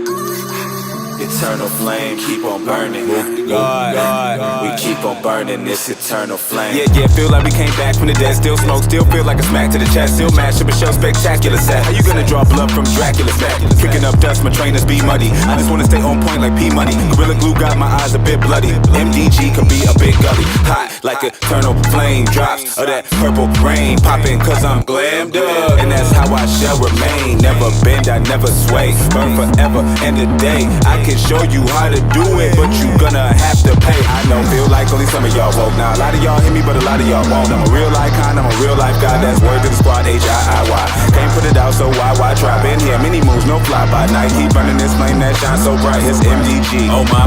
Eternal flame, keep on burning. God, we keep on burning this eternal flame. Yeah, feel like we came back from the dead. Still smoke, still feel like a smack to the chest. Still mash up a show, spectacular set. How you gonna draw blood from Dracula's back? Kicking up dust, my trainers be muddy. I just wanna stay on point like P-Money. Gorilla glue got my eyes a bit bloody. MDG could be a big gully. Hot like eternal flame. Drops of that purple rain. Popping cause I'm glammed up. And that's how I shall remain. Never bend, I never sway. Burn forever and a day. I can show you how to do it, but you gonna have to pay. I don't feel like only some of y'all woke. Now a lot of y'all hear me, but a lot of y'all won't. I'm a real icon, I'm a real life guy. That's word to the squad, HIIY. Can't put it out, so why try? Been here, many moves, no fly by night. Keep burning this flame that shines so bright. It's MDG. Oh my,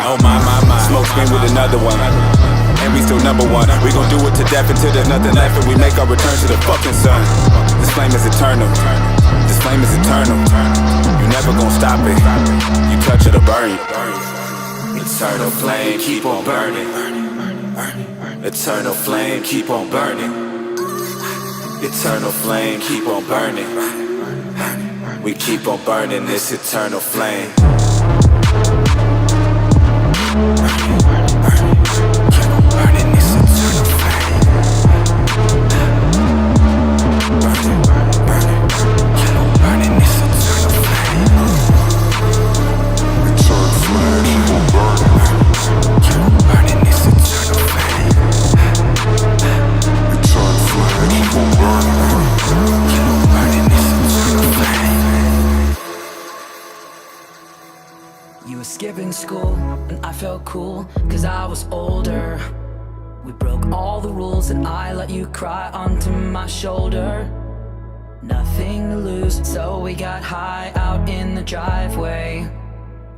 oh my. Smoke screen with another one. And we still number one. We gon' do it to death until there's nothing left, and we make our return to the fucking sun. This flame is eternal. This flame is eternal. You never gon' stop it. You touch it or burn it. Eternal flame, keep on burning. Eternal flame, keep on burning. Eternal flame, keep on burning. We keep on burning this eternal flame. You were skipping school, and I felt cool, cause I was older. We broke all the rules, and I let you cry onto my shoulder. Nothing to lose, so we got high out in the driveway.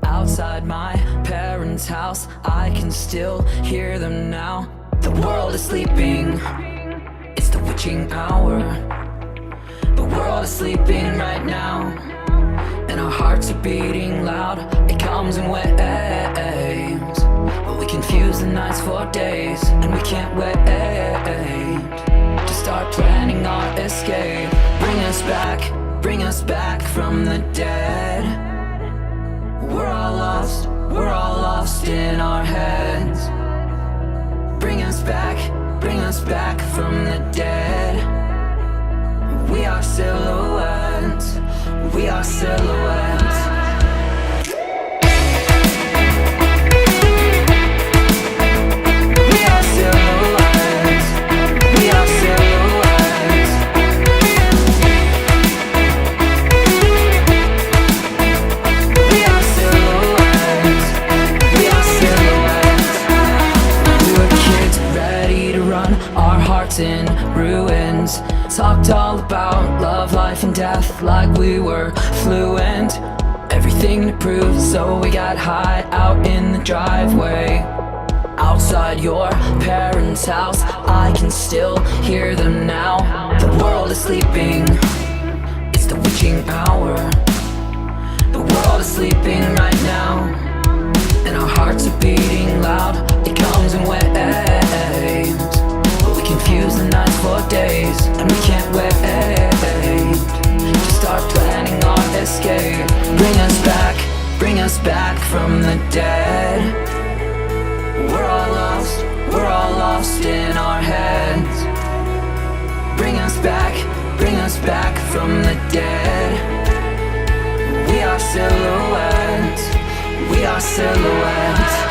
Outside my parents' house, I can still hear them now. The world is sleeping, it's the witching hour. The world is sleeping right now, and our hearts are beating loud. It comes in waves, but we confuse the nights for days, and we can't wait to start planning our escape. Bring us back from the dead. We're all lost in our heads. Bring us back from the dead. We are silhouettes. We are silhouettes. We are silhouettes. We are silhouettes. We are silhouettes. We are silhouettes. We were kids ready to run, our hearts in ruins. Talked all about love, life, and death like we were fluent. Everything to prove, so we got high out in the driveway. Outside your parents' house, I can still hear them now. The world is sleeping, it's the witching hour. The world is sleeping right now, and our hearts are beating loud. It comes in waves, confuse the nights for days, and we can't wait to start planning our escape. Bring us back from the dead. We're all lost in from the dead. We are silhouettes. We are silhouettes.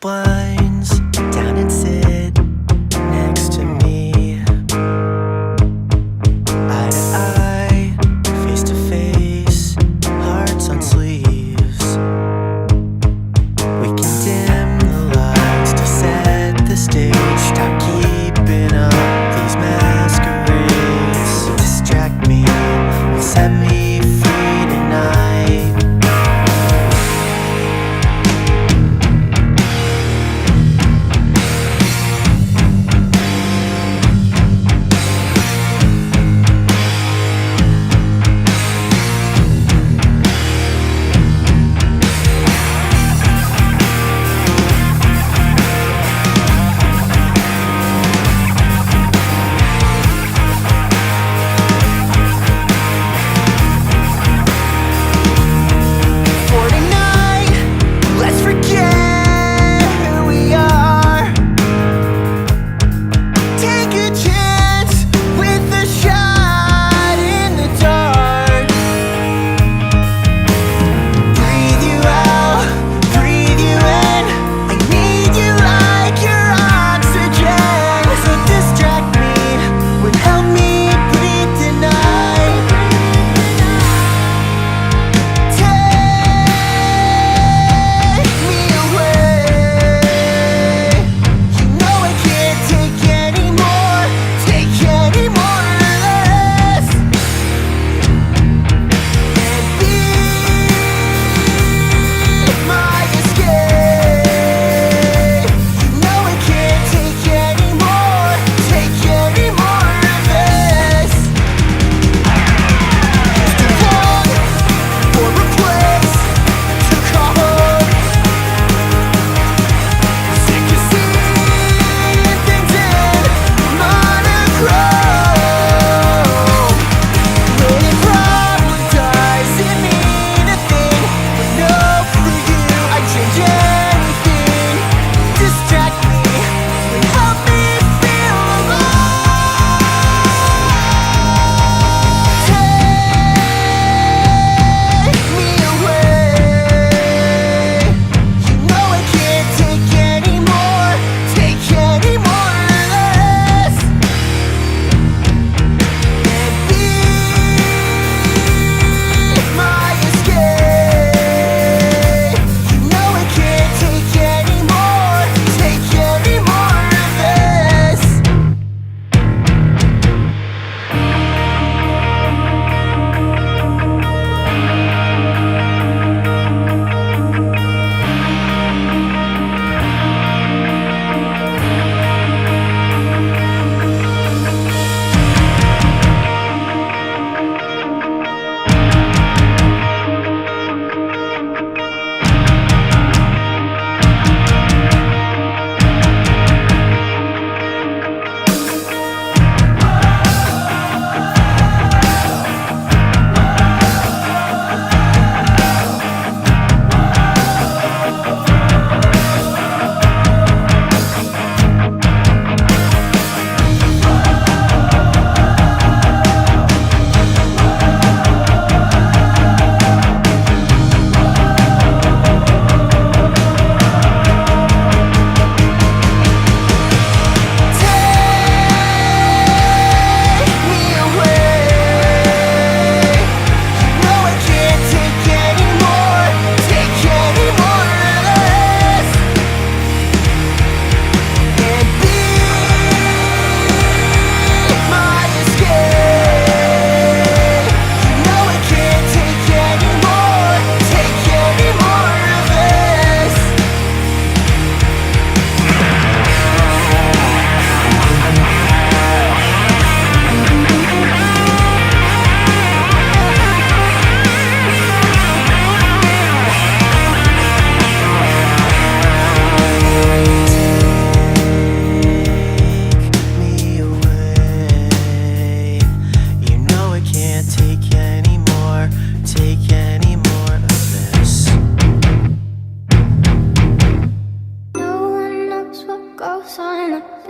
winds down and sit next to me. Eye to eye, face to face, hearts on sleeves. We can dim the lights to set the stage. Stop keeping up these masquerades. Distract me and set me free tonight.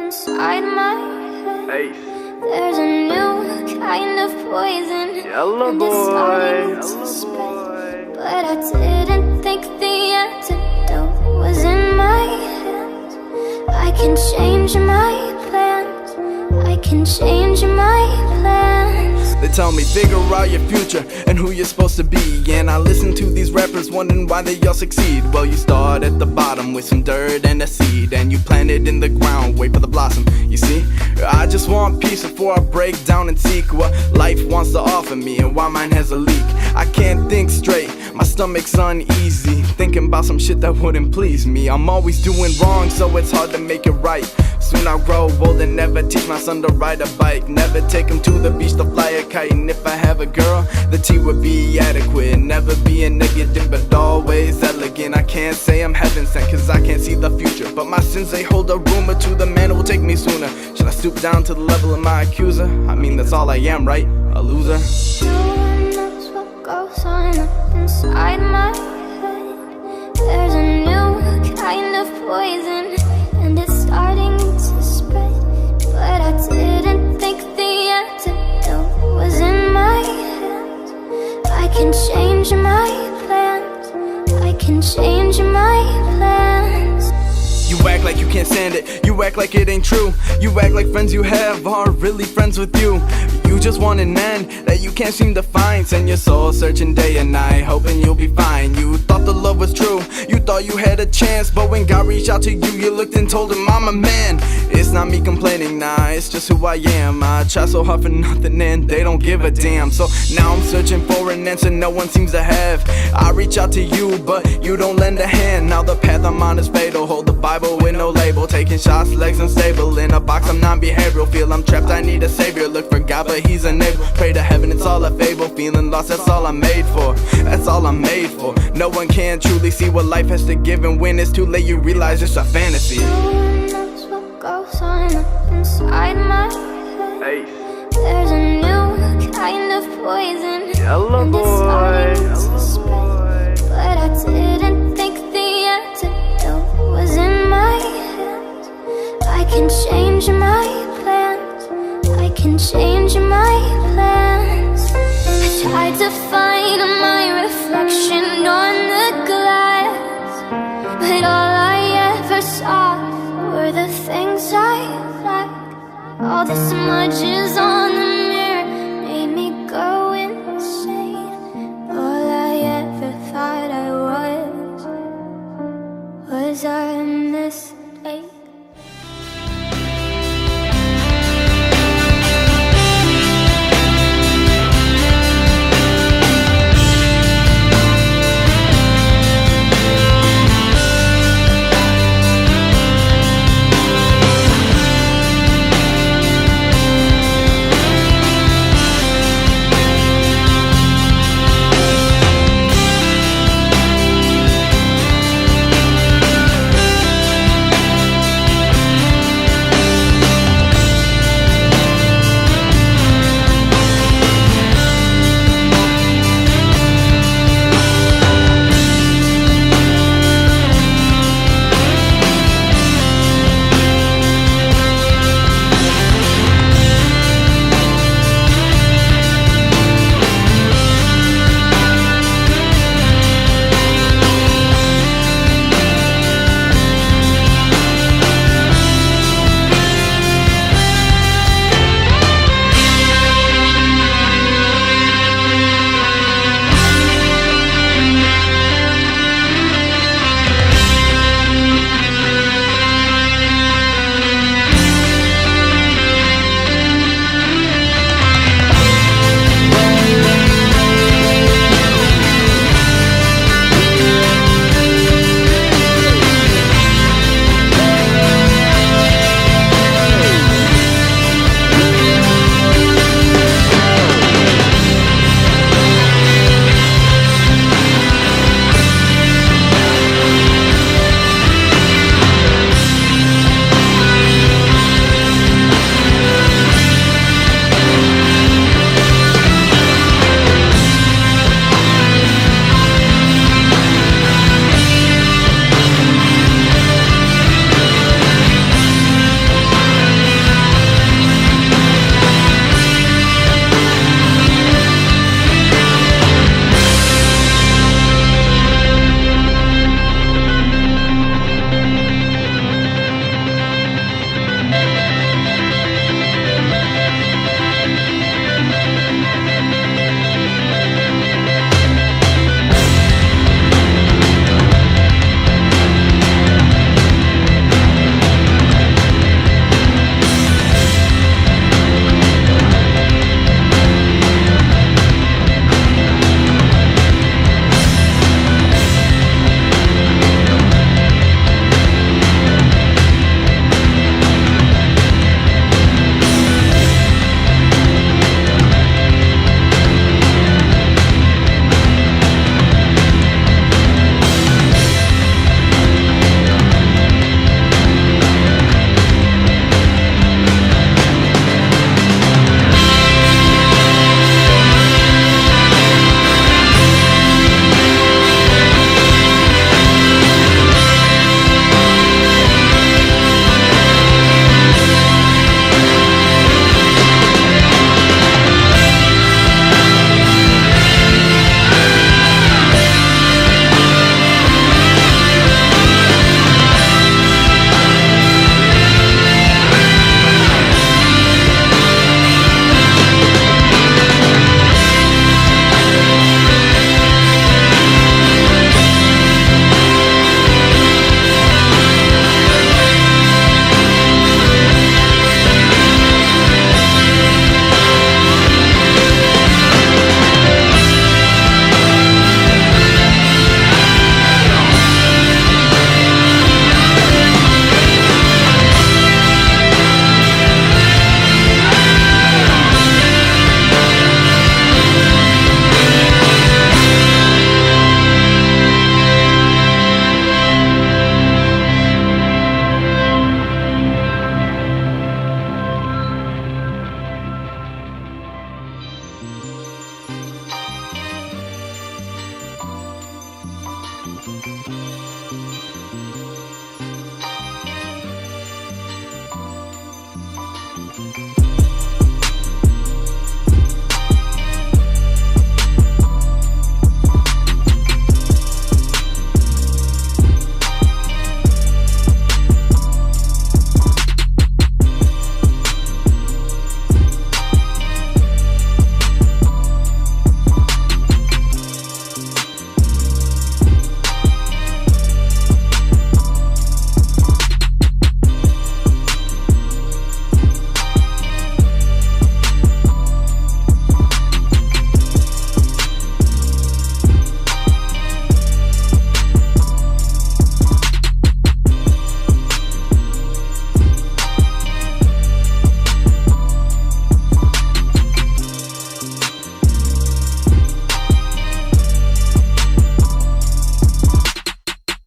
inside my head. There's a new kind of poison, and it's starting to spread. But I didn't think the antidote was in my head. can change my plans. I can change my plans. They tell me figure out your future and who you're supposed to be. And I listen to these rappers wondering why they all succeed. Well, you start at the bottom with some dirt and a seed, and you plant it in the ground, wait for the blossom. You see, I just want peace before I break down and seek what life wants to offer me and why mine has a leak. I can't think straight, my stomach's uneasy, thinking about some shit that wouldn't please me. I'm always doing wrong, so it's hard to make it right. Soon I'll grow old and never teach my son to ride a bike, never take him to the beach to fly a kite. And if I have a girl, the tea would be adequate, never be a negative but always elegant. I can't say I'm heaven sent cause I can't see the future, but my sins they hold a rumor to the man who will take me sooner. Should I stoop down to the level of my accuser? I mean that's all I am, right? A loser. No one knows what goes on up inside my head. There's a new kind of poison and it's starting to spread, but I didn't think the antidote was in my hands. I can change my plans. I can change my plans. You act like you can't stand it, you act like it ain't true. You act like friends you have are really friends with you. You just want an end that you can't seem to find. Send your soul searching day and night, hoping you'll be fine. You thought the love was true, you thought you had a chance, but when God reached out to you, you looked and told him I'm a man. It's not me complaining, nah, it's just who I am. I try so hard for nothing and they don't give a damn. So now I'm searching for an answer no one seems to have. I reach out to you, but you don't lend a hand. Now the path I'm on is fatal, hold the Bible with no label. Taking shots, legs unstable, in a box I'm non-behavioral. Feel I'm trapped, I need a savior. Look for God, but he's unable. Pray to heaven, it's all a fable. Feeling lost, that's all I'm made for. That's all I'm made for. No one can truly see what life has to give, and when it's too late you realize it's a fantasy. No one knows what goes on up inside my head. There's a new kind of poison and it's starting to spread, but I didn't think the antidote was in my hands. I can change my plans. I can change my plans. I tried to find my reflection on the glass, but all I ever saw were the things I lacked. All the smudges on the mirror made me go insane. All I ever thought I was a mistake.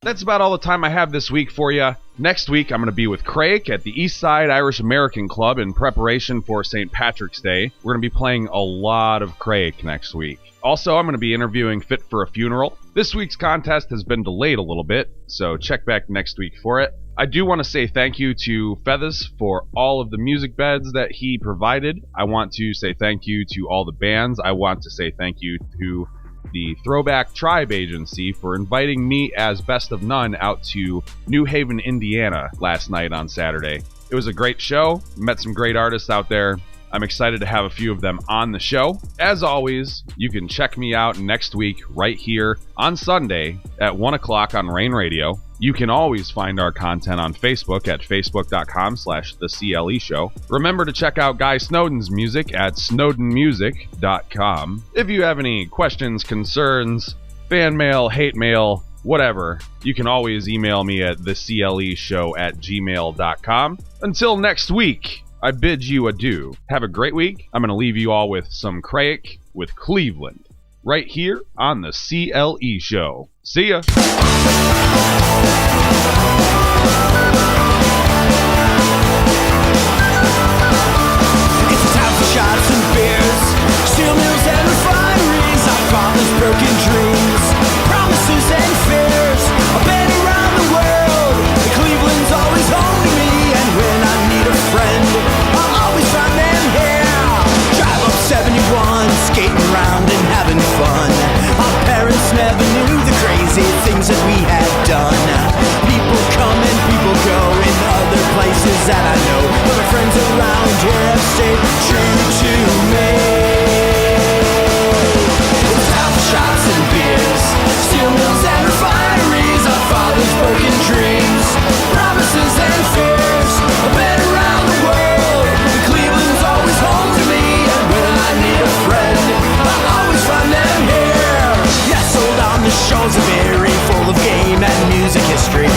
That's about all the time I have this week for you. Next week, I'm going to be with Craig at the Eastside Irish American Club in preparation for St. Patrick's Day. We're going to be playing a lot of Craig next week. Also, I'm going to be interviewing Fit for a Funeral. This week's contest has been delayed a little bit, so check back next week for it. I do want to say thank you to Feathers for all of the music beds that he provided. I want to say thank you to all the bands. I want to say thank you to the Throwback Tribe Agency for inviting me as Best of None out to New Haven, Indiana last night on Saturday. It was a great show. Met some great artists out there. I'm excited to have a few of them on the show. As always, you can check me out next week right here on Sunday at 1 o'clock on Rain Radio. You can always find our content on Facebook at facebook.com/The CLE Show. Remember to check out Guy Snowdon's music at snowdonmusic.com. If you have any questions, concerns, fan mail, hate mail, whatever, you can always email me at thecleshow@gmail.com. Until next week, I bid you adieu. Have a great week. I'm going to leave you all with some Craig with Cleveland right here on the CLE Show. See ya. It's time for shots and beers, steel mills and refineries, our father's broken dreams, promises and fears. I've been around the world, and Cleveland's always home to me, and when I need a friend, I'll always find them here. Drive up 71, skating around and having fun. Our parents never knew the crazy things that we had done. People come and people go in other places that I know, but my friends around here have stayed true to me. It's time for shots and beers, steel mills and refineries, our father's broken dreams, promises and fears. I've been around the world, and Cleveland's always home to me, and when I need a friend, I'll always find them here. Yes, sold on the shores of Erie, full of game and music history.